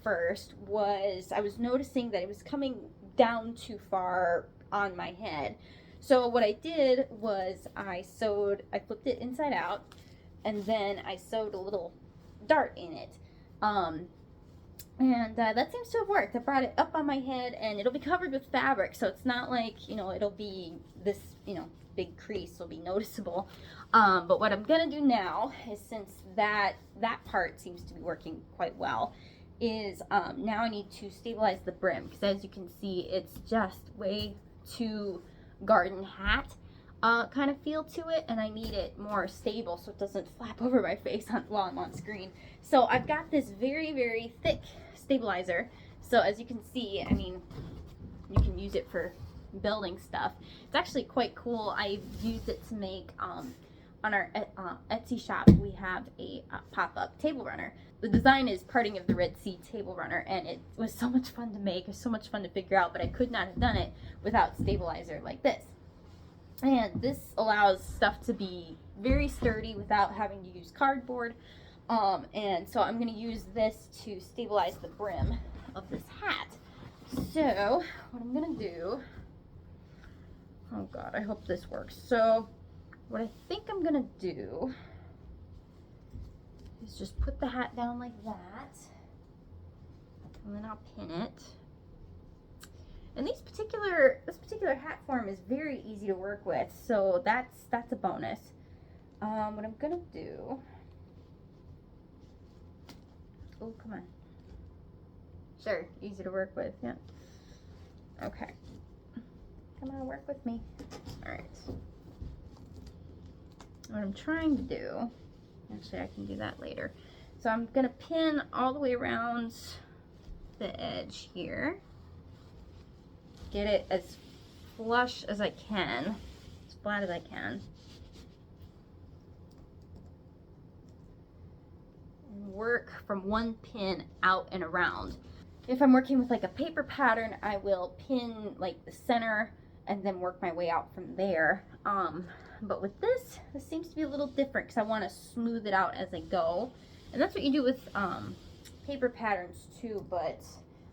First was I was noticing that it was coming down too far on my head. So what I did was I flipped it inside out, and then I sewed a little dart in it. And that seems to have worked. I brought it up on my head, and it'll be covered with fabric, so it's not like, it'll be this, big crease will be noticeable. But what I'm gonna do now is, since that part seems to be working quite well, is now I need to stabilize the brim, because as you can see, it's just way too garden hat kind of feel to it, and I need it more stable so it doesn't flap over my face while I'm on screen. So I've got this very, very thick stabilizer. So as you can see, I mean, you can use it for building stuff. It's actually quite cool. I've used it to make on our Etsy shop, we have a pop-up table runner. The design is Parting of the Red Sea table runner, and it was so much fun to make. It was so much fun to figure out, but I could not have done it without stabilizer like this. And this allows stuff to be very sturdy without having to use cardboard. And so I'm going to use this to stabilize the brim of this hat. So what I'm going to do, oh God, I hope this works. So what I think I'm going to do is just put the hat down like that, and then I'll pin it. And this particular hat form is very easy to work with, so that's a bonus. What I'm gonna do, oh come on, sure, easy to work with, yeah. Okay, come on, work with me. All right. What I'm trying to do, actually I can do that later. So I'm gonna pin all the way around the edge here. Get it as flush as I can, as flat as I can. And work from one pin out and around. If I'm working with like a paper pattern, I will pin like the center and then work my way out from there. But with this seems to be a little different because I want to smooth it out as I go. And that's what you do with paper patterns too. But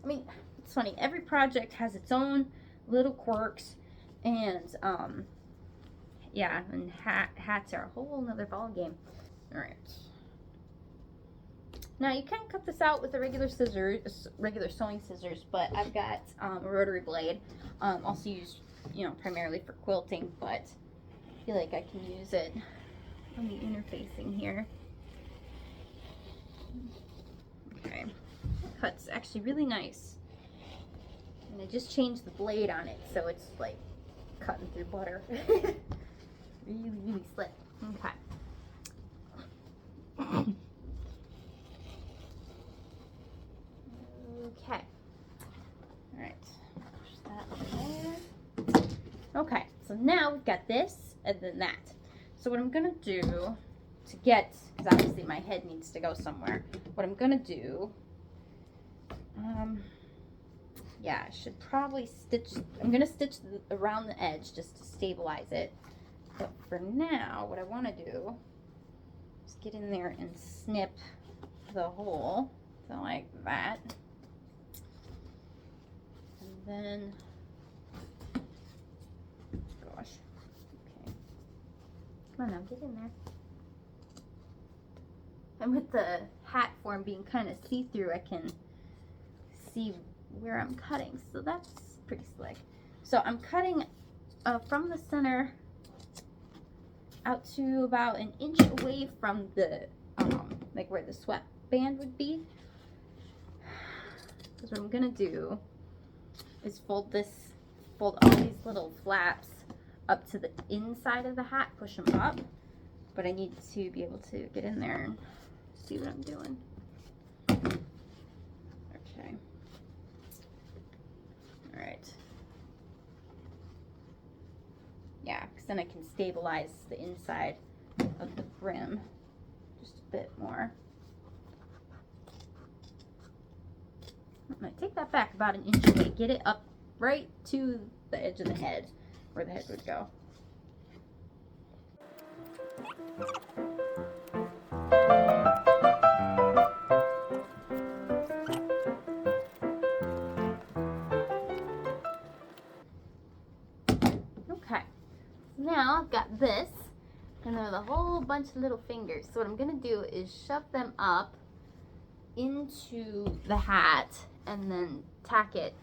I mean, it's funny, every project has its own little quirks. And yeah, and hats are a whole nother ball game. All right. Now you can cut this out with a regular sewing scissors, but I've got a rotary blade. Also used, primarily for quilting, but I feel like I can use it on the interfacing here. Okay, that cut's actually really nice. And I just changed the blade on it, so it's like cutting through butter. Really, really slick. Okay. Okay. All right. Push that over there. Okay. So now we've got this and then that. So what I'm gonna do to get, because obviously my head needs to go somewhere. What I'm gonna do, yeah, I should probably stitch. I'm gonna stitch around the edge just to stabilize it. But for now, what I want to do is get in there and snip the hole, so like that. And then, gosh, okay, come on now, get in there. And with the hat form being kind of see-through, I can see where I'm cutting, so that's pretty slick. So I'm cutting from the center out to about an inch away from the like where the sweatband would be. Because what I'm gonna do is fold all these little flaps up to the inside of the hat, push them up, but I need to be able to get in there and see what I'm doing. Okay. All right. Yeah, because then I can stabilize the inside of the brim just a bit more. I'm going to take that back about an inch away, get it up right to the edge of the head, where the head would go. Okay, now I've got this, and there's a whole bunch of little fingers. So what I'm going to do is shove them up into the hat and then tack it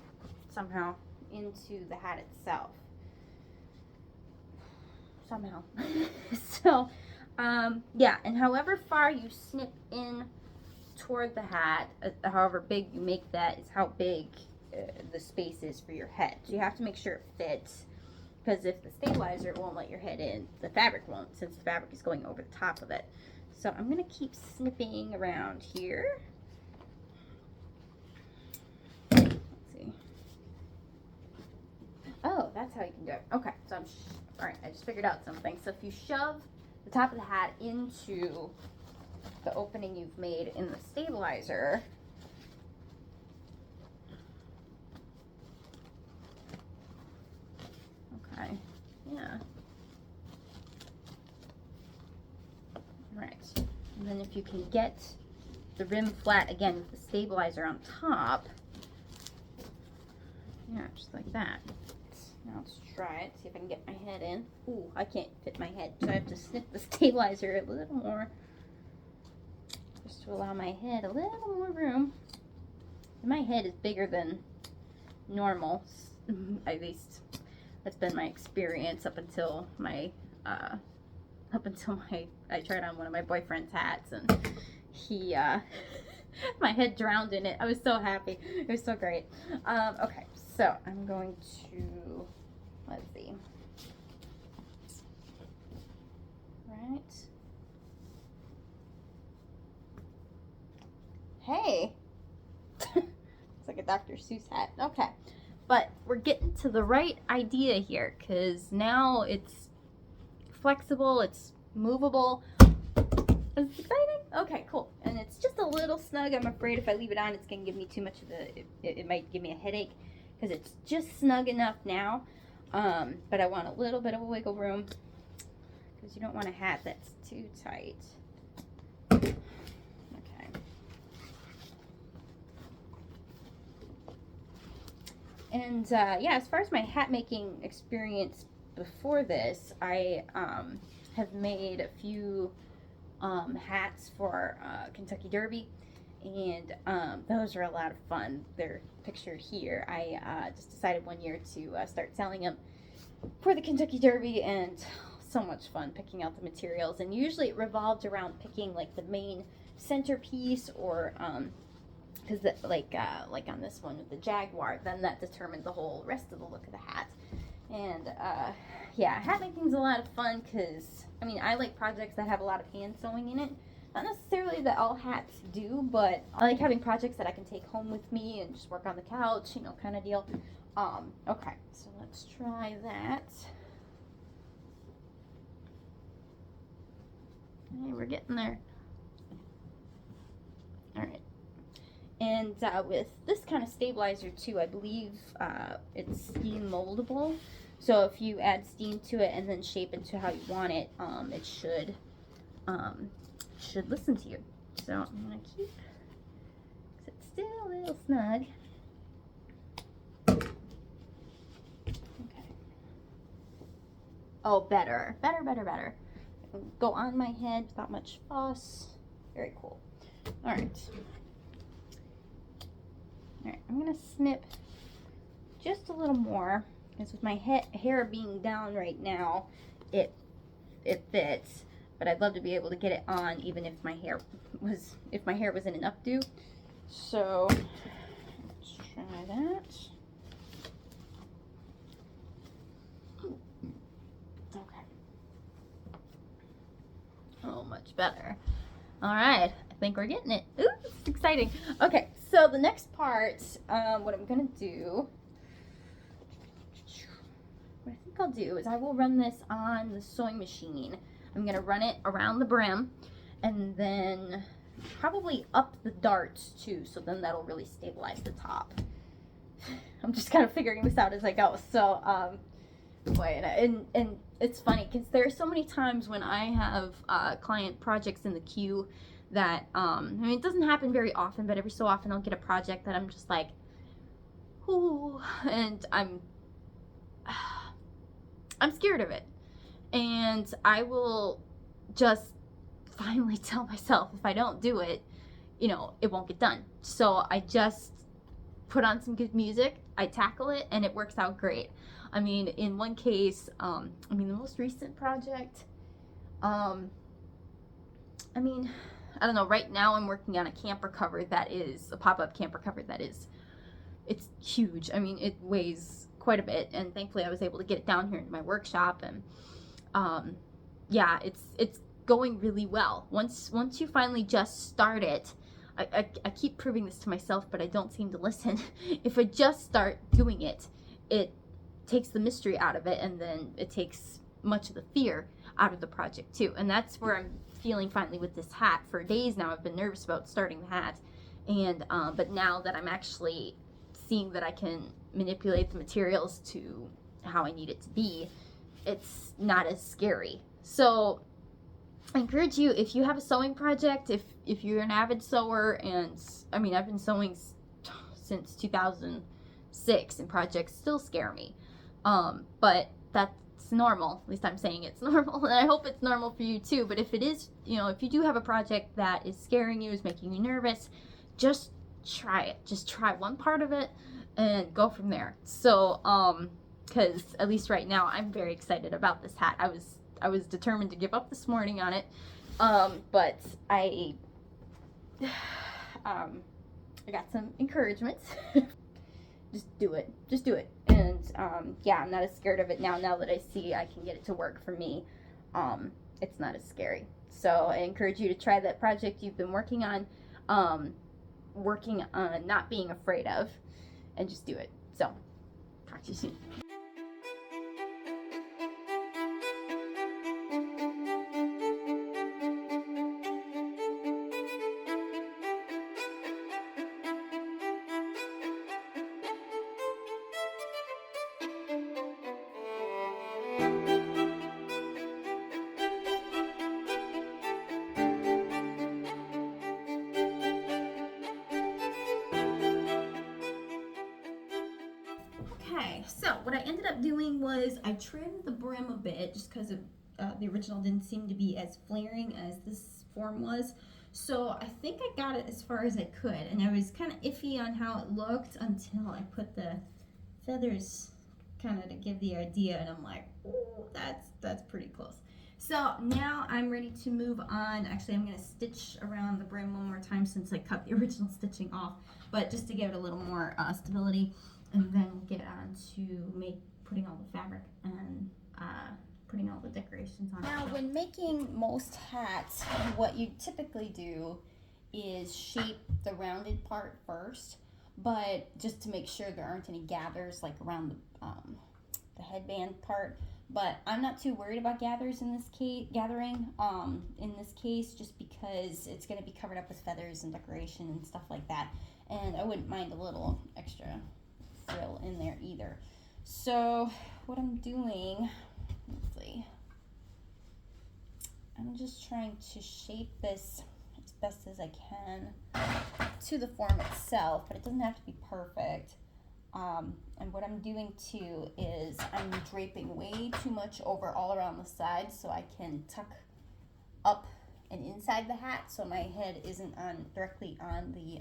somehow into the hat itself. Somehow. So, yeah, and however far you snip in toward the hat, however big you make that, is how big the space is for your head. So you have to make sure it fits, because if the stabilizer won't let your head in, the fabric won't, since the fabric is going over the top of it. So I'm going to keep snipping around here. Let's see. Oh, that's how you can do it. Okay, so all right, I just figured out something. So if you shove the top of the hat into the opening you've made in the stabilizer, okay, yeah. Right, and then if you can get the rim flat again with the stabilizer on top, yeah, just like that. Now let's try it, see if I can get my head in. Ooh, I can't fit my head, so I have to snip the stabilizer a little more, just to allow my head a little more room. And my head is bigger than normal, at least that's been my experience up until I tried on one of my boyfriend's hats, and he my head drowned in it. I was so happy. It was so great. Okay, so I'm going to, let's see. Right. Hey. It's like a Dr. Seuss hat. Okay. But we're getting to the right idea here, because now it's flexible, it's movable. It's exciting. Okay, cool. And it's just a little snug. I'm afraid if I leave it on, it's going to give me too much of it might give me a headache, because it's just snug enough now. But I want a little bit of a wiggle room, because you don't want a hat that's too tight. Okay. And yeah, as far as my hat making experience before this, I have made a few hats for Kentucky Derby, and those are a lot of fun. They're pictured here. I just decided one year to start selling them for the Kentucky Derby, and so much fun picking out the materials. And usually it revolved around picking like the main centerpiece, or because like on this one with the Jaguar, then that determined the whole rest of the look of the hat. And yeah, hat making's a lot of fun, because I mean, I like projects that have a lot of hand sewing in it. Not necessarily that all hats do, but I like having projects that I can take home with me and just work on the couch, you know, kind of deal. Okay, so let's try that. Okay, we're getting there. All right. And with this kind of stabilizer too, I believe it's steam moldable. So if you add steam to it and then shape it to how you want it, it should listen to you. So I'm gonna keep, because it's still a little snug. Okay. Oh, better. I can go on my head without much fuss. Very cool. All right. Alright, I'm going to snip just a little more, because with my hair being down right now, it fits. but I'd love to be able to get it on even if my hair was in an updo. So let's try that. Okay. Oh, much better. All right, I think we're getting it. Ooh, it's exciting. Okay, so the next part, what I'm gonna do, what I think I'll do is I will run this on the sewing machine. I'm gonna run it around the brim and then probably up the darts too, so then that'll really stabilize the top. I'm just kind of figuring this out as I go. So, boy, and it's funny because there are so many times when I have client projects in the queue that, I mean, it doesn't happen very often, but every so often I'll get a project that I'm just like, ooh, and I'm scared of it. And I will just finally tell myself if I don't do it, you know, it won't get done. So I just put on some good music, I tackle it, and it works out great. I mean, in one case, the most recent project, I mean, I don't know, right now I'm working on a camper cover that is, a pop-up camper cover that is, it's huge. I mean, it weighs quite a bit, and thankfully I was able to get it down here in my workshop, and yeah, it's going really well. Once you finally just start it, I keep proving this to myself, but I don't seem to listen. If I just start doing it, it takes the mystery out of it, and then it takes much of the fear out of the project too. And that's where I'm feeling finally with this hat. For days now I've been nervous about starting the hat, and but now that I'm actually seeing that I can manipulate the materials to how I need it to be, it's not as scary. So I encourage you, if you have a sewing project, if you're an avid sewer, and I mean, I've been sewing since 2006, and projects still scare me, but that's normal. At least I'm saying it's normal, and I hope it's normal for you too. But if it is, you know, if you do have a project that is scaring you, is making you nervous, just try it. Just try one part of it and go from there. So because at least right now I'm very excited about this hat. I was determined to give up this morning on it, but I got some encouragement. Just do it. Just do it. And yeah, I'm not as scared of it now. Now that I see I can get it to work for me, it's not as scary. So I encourage you to try that project you've been working on not being afraid of, and just do it. So, talk to you soon. Okay, so what I ended up doing was I trimmed the brim a bit just because the original didn't seem to be as flaring as this form was. So I think I got it as far as I could, and I was kind of iffy on how it looked until I put the feathers kind of to give the idea, and I'm like, oh, that's pretty close. So now I'm ready to move on. Actually, I'm going to stitch around the brim one more time since I cut the original stitching off, but just to give it a little more stability. And then we'll get on to putting all the fabric and putting all the decorations on. Now, when making most hats, what you typically do is shape the rounded part first, but just to make sure there aren't any gathers like around the headband part. But I'm not too worried about gathers in this case, just because it's going to be covered up with feathers and decoration and stuff like that. And I wouldn't mind a little extra frill in there either. So what I'm doing, let's see, I'm just trying to shape this as best as I can to the form itself, but it doesn't have to be perfect. And what I'm doing too is I'm draping way too much over all around the sides so I can tuck up and inside the hat so my head isn't directly on the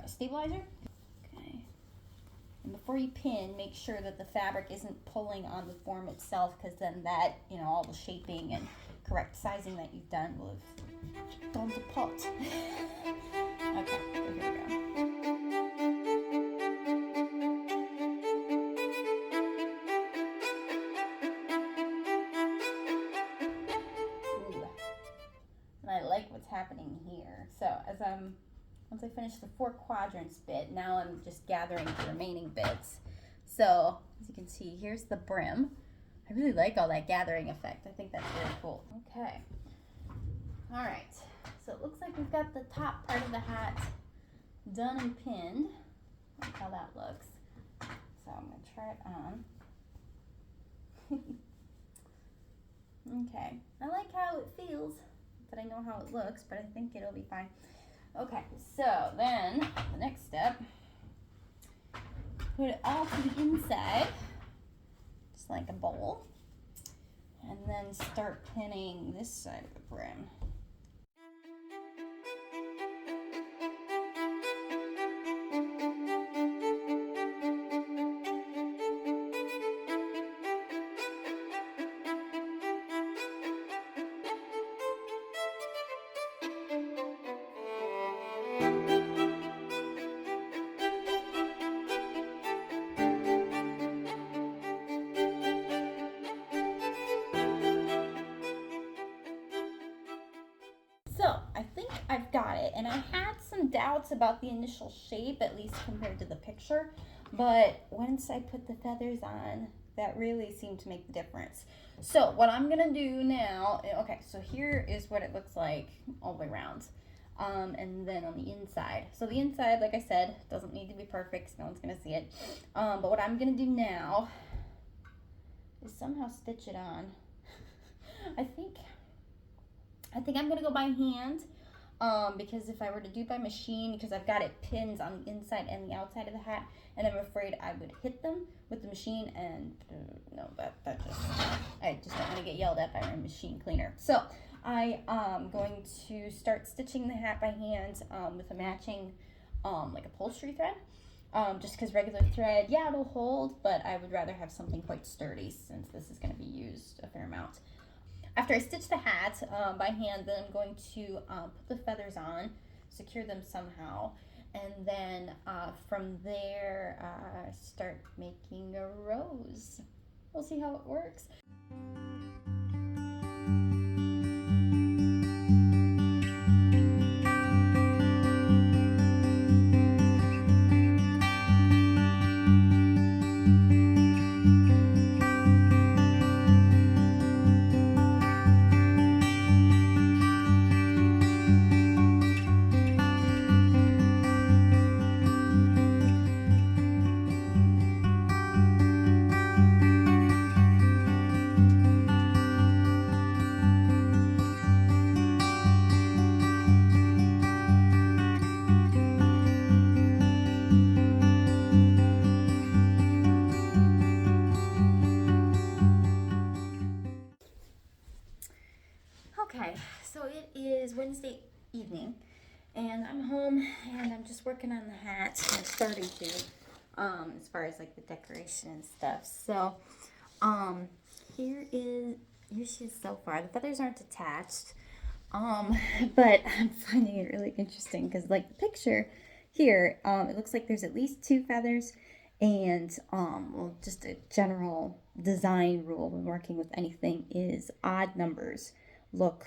stabilizer. Okay. And before you pin, make sure that the fabric isn't pulling on the form itself, because then that, you know, all the shaping and correct sizing that you've done will have gone to pot. Okay, so here we go. Ooh. And I like what's happening here. So once I finish the 4 quadrants bit, now I'm just gathering the remaining bits. So as you can see, here's the brim. I really like all that gathering effect. I think that's really cool. Okay. All right. So it looks like we've got the top part of the hat done and pinned. Look how that looks. So I'm going to try it on. Okay. I like how it feels, but I know how it looks, but I think it'll be fine. Okay, so then the next step, put it all to the inside, just like a bowl, and then start pinning this side of the brim. So I think I've got it, and I had some doubts about the initial shape, at least compared to the picture, but once I put the feathers on, that really seemed to make the difference. So what I'm gonna do now, okay, so here is what it looks like all the way around, and then on the inside. So the inside, like I said, doesn't need to be perfect, so no one's gonna see it, but what I'm gonna do now is somehow stitch it on. I think I'm gonna go by hand, because if I were to do by machine, because I've got it pinned on the inside and the outside of the hat, and I'm afraid I would hit them with the machine, and no, I just don't want to get yelled at by my machine cleaner. So I am going to start stitching the hat by hand with a matching like upholstery thread, just because regular thread, yeah, it'll hold, but I would rather have something quite sturdy since this is going to be used a fair amount. After I stitch the hat by hand, then I'm going to put the feathers on, secure them somehow, and then from there start making a rose. We'll see how it works. Okay, so it is Wednesday evening, and I'm home, and I'm just working on the hat. I'm starting to, as far as like the decoration and stuff. So, here she is so far. The feathers aren't attached, but I'm finding it really interesting because, like the picture here, it looks like there's at least 2 feathers, and well, just a general design rule when working with anything is odd numbers look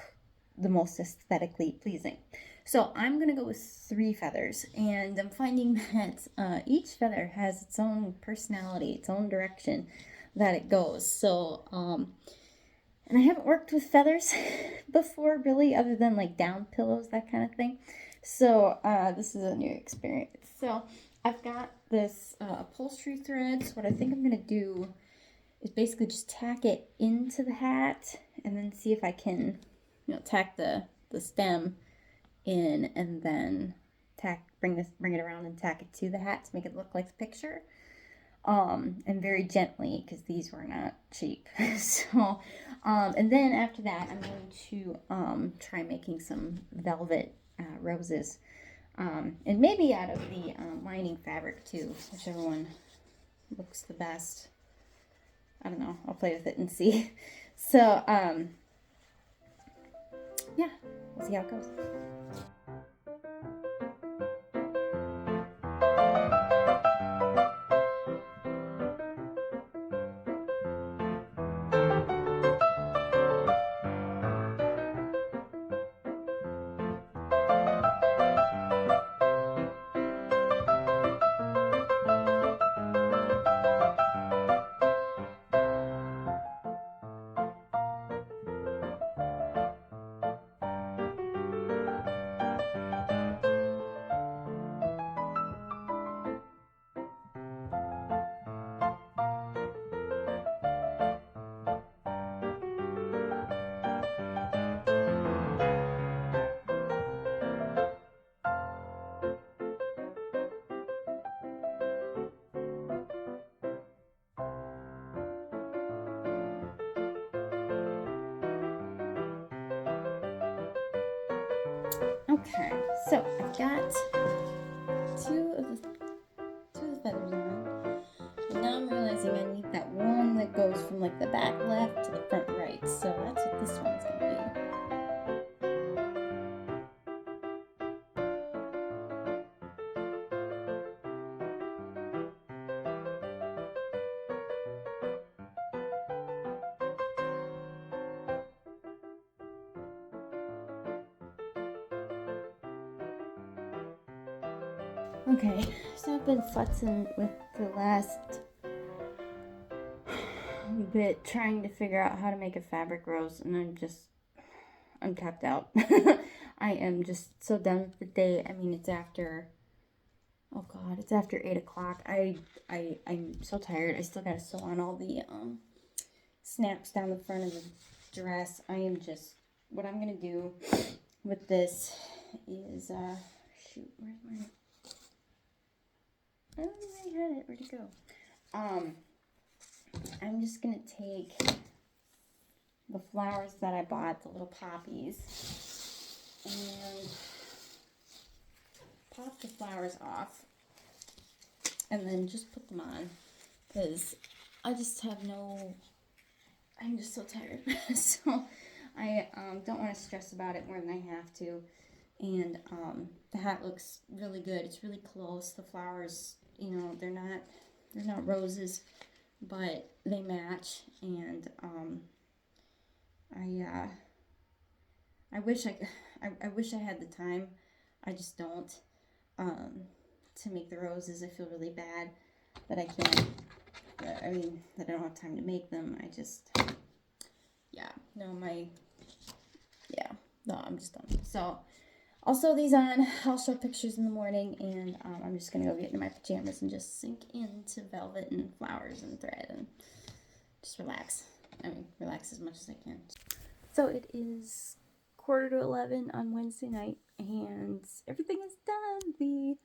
the most aesthetically pleasing. So I'm gonna go with 3 feathers, and I'm finding that each feather has its own personality, its own direction that it goes. So and I haven't worked with feathers before really, other than like down pillows, that kind of thing. So this is a new experience. So I've got this upholstery thread. So what I think I'm gonna do is basically just tack it into the hat, and then see if I can, tack the stem in, and then bring it around and tack it to the hat to make it look like the picture. And very gently, because these were not cheap. So, and then after that, I'm going to try making some velvet roses, and maybe out of the lining fabric too, whichever one looks the best. I don't know. I'll play with it and see. So, yeah, we'll see how it goes. Okay, so I've got two of the feathers on, and now I'm realizing I need that one that goes from like the back left to the front right. So that's what this one's gonna be. Okay, so I've been futzing with the last bit trying to figure out how to make a fabric rose, and I'm tapped out. I am just so done with the day. I mean, it's after, oh God, it's after 8 o'clock. I'm so tired. I still gotta sew on all the snaps down the front of the dress. I am just, what I'm gonna do with this is, shoot, where's my... I don't know where I had it. Where'd it go? I'm just going to take the flowers that I bought, the little poppies, and pop the flowers off, and then just put them on, because I just have no, I'm just so tired. So I don't want to stress about it more than I have to. And the hat looks really good. It's really close. The flowers, you know, they're not roses, but they match. And I wish I wish I had the time. I just don't to make the roses. I feel really bad that I can't. I mean, that I don't have time to make them. I just, yeah, no, I'm just done. So I'll sew these on. I'll show pictures in the morning, and I'm just going to go get into my pajamas and just sink into velvet and flowers and thread and just relax. I mean, relax as much as I can. So it is 10:45 on Wednesday night, and everything is done. The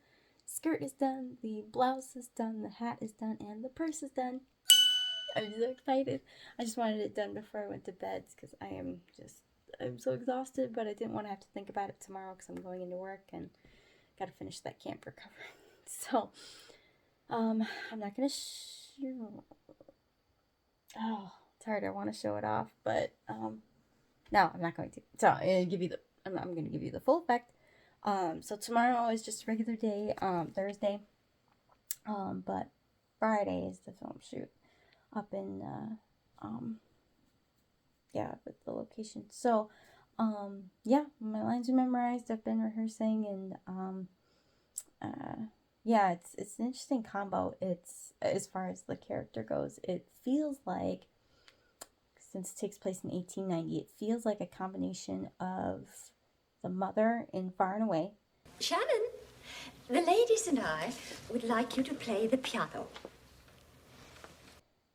skirt is done, the blouse is done, the hat is done, and the purse is done. I'm so excited. I just wanted it done before I went to bed because I'm so exhausted, but I didn't want to have to think about it tomorrow because I'm going into work and got to finish that camp recovery. So, I'm not going to oh, it's hard. I want to show it off, but, no, I'm not going to. So, I'm going to give you the full effect. So tomorrow is just a regular day, Thursday, but Friday is the film shoot up in, with the location. So, yeah, my lines are memorized. I've been rehearsing, and, yeah, it's an interesting combo. It's, as far as the character goes, it feels like, since it takes place in 1890, it feels like a combination of the mother in Far and Away. Shannon, the ladies and I would like you to play the piano.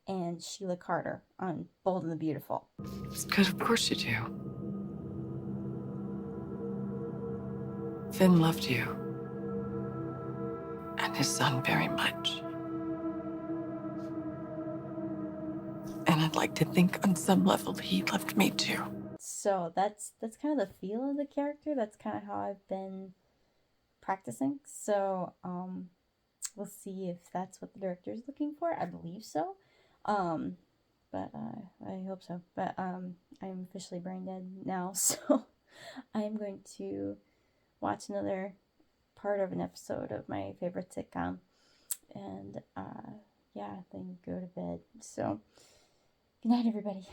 And Sheila Carter on Bold and the Beautiful. It's good, of course you do. Finn loved you. And his son very much. And I'd like to think on some level he loved me too. So that's kind of the feel of the character. That's kind of how I've been practicing. So, We'll see if that's what the director is looking for. I believe so. But I hope so. But I'm officially brain dead now, so I am going to watch another part of an episode of my favorite sitcom, and yeah, then go to bed. So good night, everybody.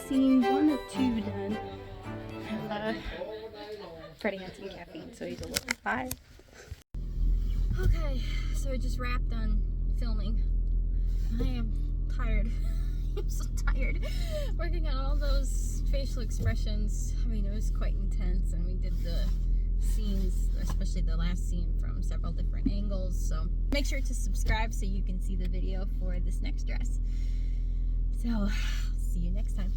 Scene 1 of 2 done. And Freddie had some caffeine, so he's a little high. Okay, so I just wrapped on filming. I am tired. I'm so tired. Working on all those facial expressions. I mean, it was quite intense, and we did the scenes, especially the last scene, from several different angles. So make sure to subscribe so you can see the video for this next dress. So, see you next time.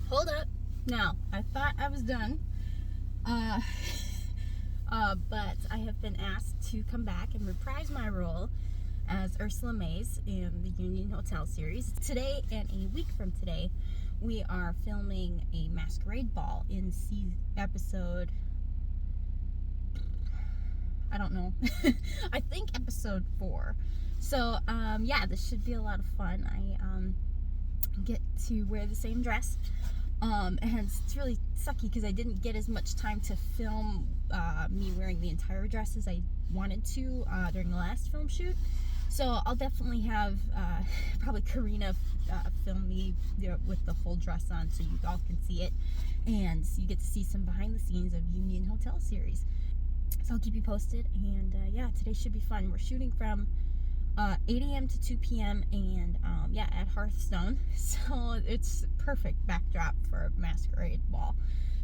Hold up. Now, I thought I was done, but I have been asked to come back and reprise my role as Ursula Mays in the Union Hotel series. Today and a week from today, we are filming a masquerade ball in episode, I don't know, I think episode 4. So, yeah, this should be a lot of fun. I get to wear the same dress. And it's really sucky because I didn't get as much time to film me wearing the entire dress as I wanted to during the last film shoot. So I'll definitely have probably Karina film me with the full dress on so you all can see it. And you get to see some behind the scenes of Union Hotel series. So I'll keep you posted. And yeah, today should be fun. We're shooting from 8 a.m. to 2 p.m. and yeah, at Hearthstone. So it's perfect backdrop for a masquerade ball.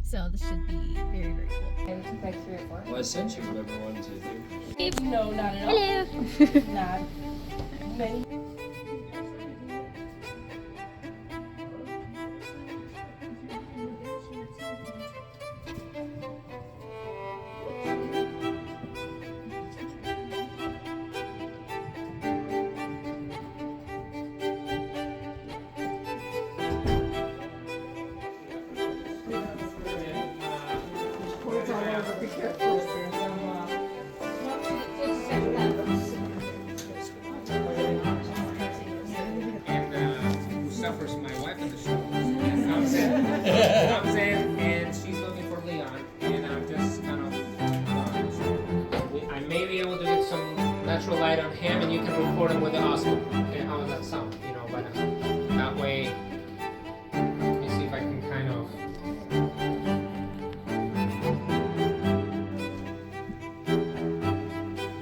So this should be very, very cool. And took like 3 or 4. Well, I sent you whatever one to do. No, not at all. Hello. Not many. And who suffers my wife in the show. comes in, and she's looking for Leon, and I'm just kind of. I may be able to get some natural light on him, and you can record him with the Osmo. Okay, how does that sound? You know, but that way. Let me see if I can kind of.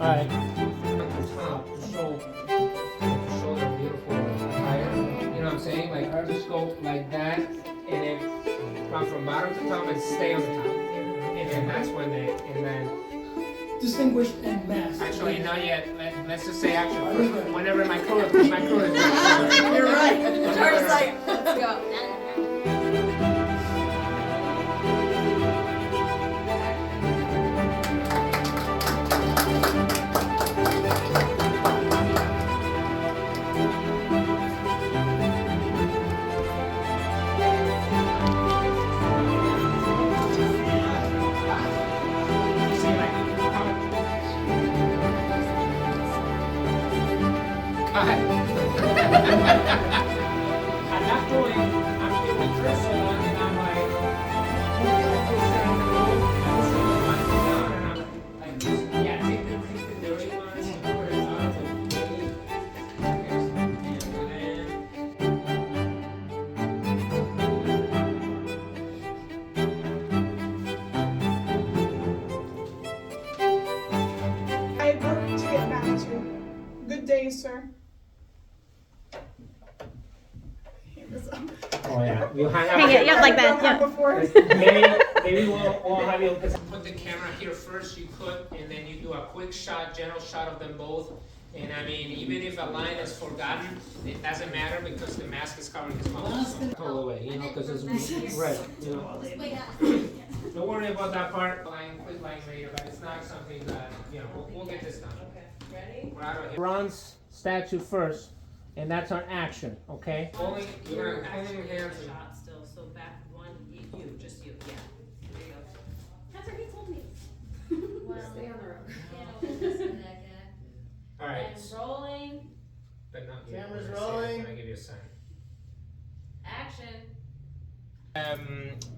All right. To show their beautiful attire. You know what I'm saying? Like just go like that, and then run from bottom to top and stay on the top. And then that's when they distinguished and masked. Actually, not yet. Let's just say action first. Whenever my crew is You're right. Char's like, let's go. I'm not going, I'm here with Ursula, and I'm like, yeah, take the dirty ones and put it on I have work to get back to. Good day, sir. Oh yeah, we'll hang out. Hang it, yeah, like that, yeah. Maybe we'll have you put the camera here first. You put, and then you do a quick shot, general shot of them both. And I mean, even if a line is forgotten, it doesn't matter because the mask is covering his mouth. So, all the way, you know, because it's red. You know. Don't worry about that part. Quick line later, but it's not something that we'll get this done. Okay, ready? We're out of here. Bronze statue first, and that's our action. Okay. Only you're gonna holding your hands. Shot still, so back one, you, just you, yeah. There you go. That's what he told me. Stay on the road. All right. And rolling, But not you. Camera's Can rolling. I give you a sign? action.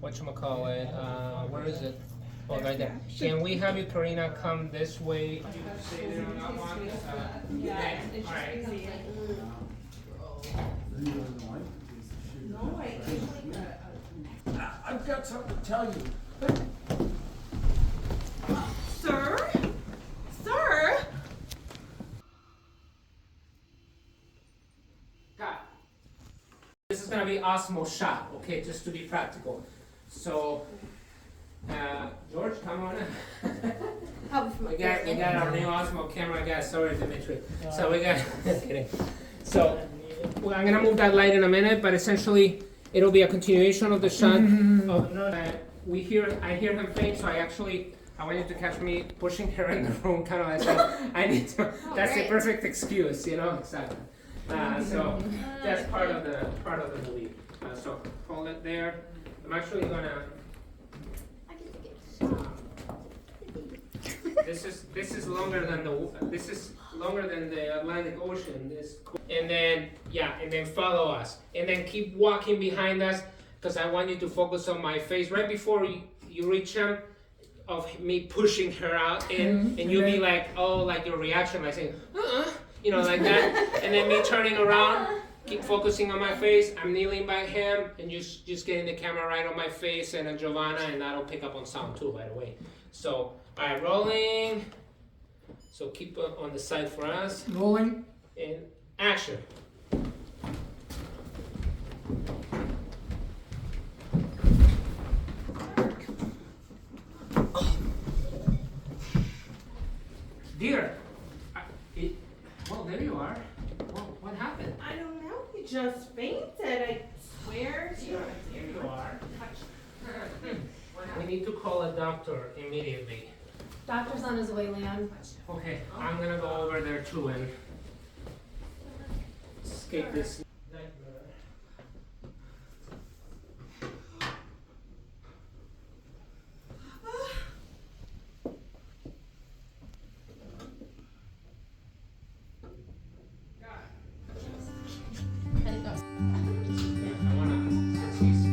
Whatchamacallit, where is it? Oh, right there. Can we have you, Karina, come this way? You can stay there on that one. Yeah, all right. No, I I've got something to tell you. Sir? Sir? Got it. This is gonna be Osmo shot, okay, just to be practical. So, George, come on in. We got our new Osmo camera guy. Sorry, Dimitri. So we got. Kidding. So I'm gonna move that light in a minute, but essentially it'll be a continuation of the shot. I hear him faint, so I want you to catch me pushing her in the room, kind of like that. I need to. That's the perfect excuse, you know. Exactly. So that's part of the belief. So hold it there. I'm actually gonna. This is longer than the Atlantic Ocean. And then follow us, and then keep walking behind us, because I want you to focus on my face right before you reach him, of me pushing her out in, and you'll be like, oh, like your reaction, like saying, you know, like that, and then me turning around, keep focusing on my face. I'm kneeling by him, and just getting the camera right on my face and Giovanna, and that'll pick up on sound too, by the way. So, all right, rolling. So keep on the side for us. Rolling. And action. Dear, well, there you are. Well, what happened? I don't know. He just fainted. I swear to you. Here you are. We need to call a doctor immediately. Doctor's on his way, Leon. Okay, I'm gonna go over there too and escape this nightmare. I wanna, since he's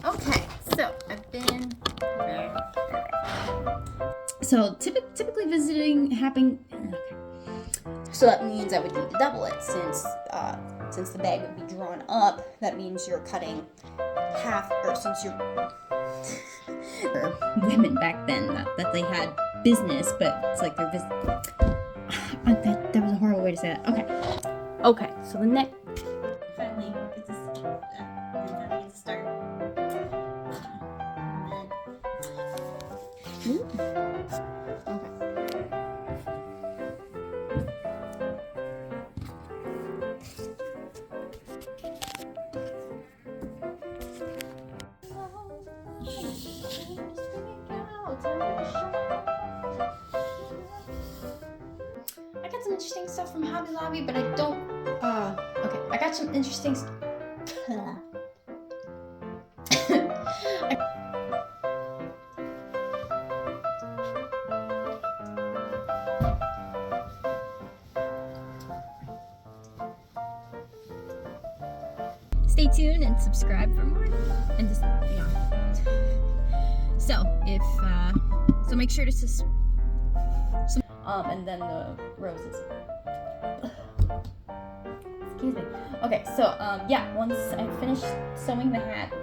Okay, so I've been. So typically visiting happen. Okay. So that means I would need to double it since the bag would be drawn up. That means you're cutting half, or since you're women back then, not that they had business, but it's like they're that was a horrible way to say that. Okay, so the next finally get this get to start. Ooh. Okay. I got some interesting stuff from Hobby Lobby, but I don't. Okay, I got some interesting. Stay tuned and subscribe for more. And just, So, if, so make sure to and then the roses. Excuse me. Okay, so, yeah, once I finish sewing the hat.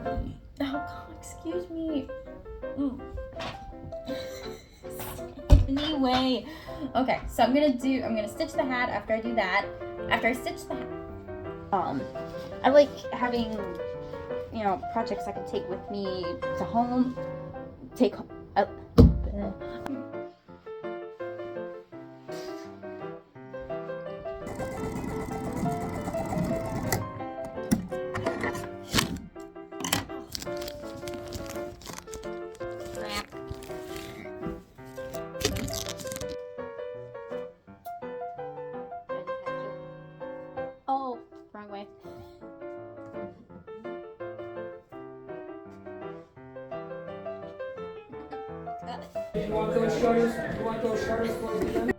Oh, God, excuse me. Anyway. Okay, so I'm gonna stitch the hat after I do that. After I stitch the hat. I like having, projects I can take with me to home. Oh, wrong way. You want those shutters? You want those shutters closed again?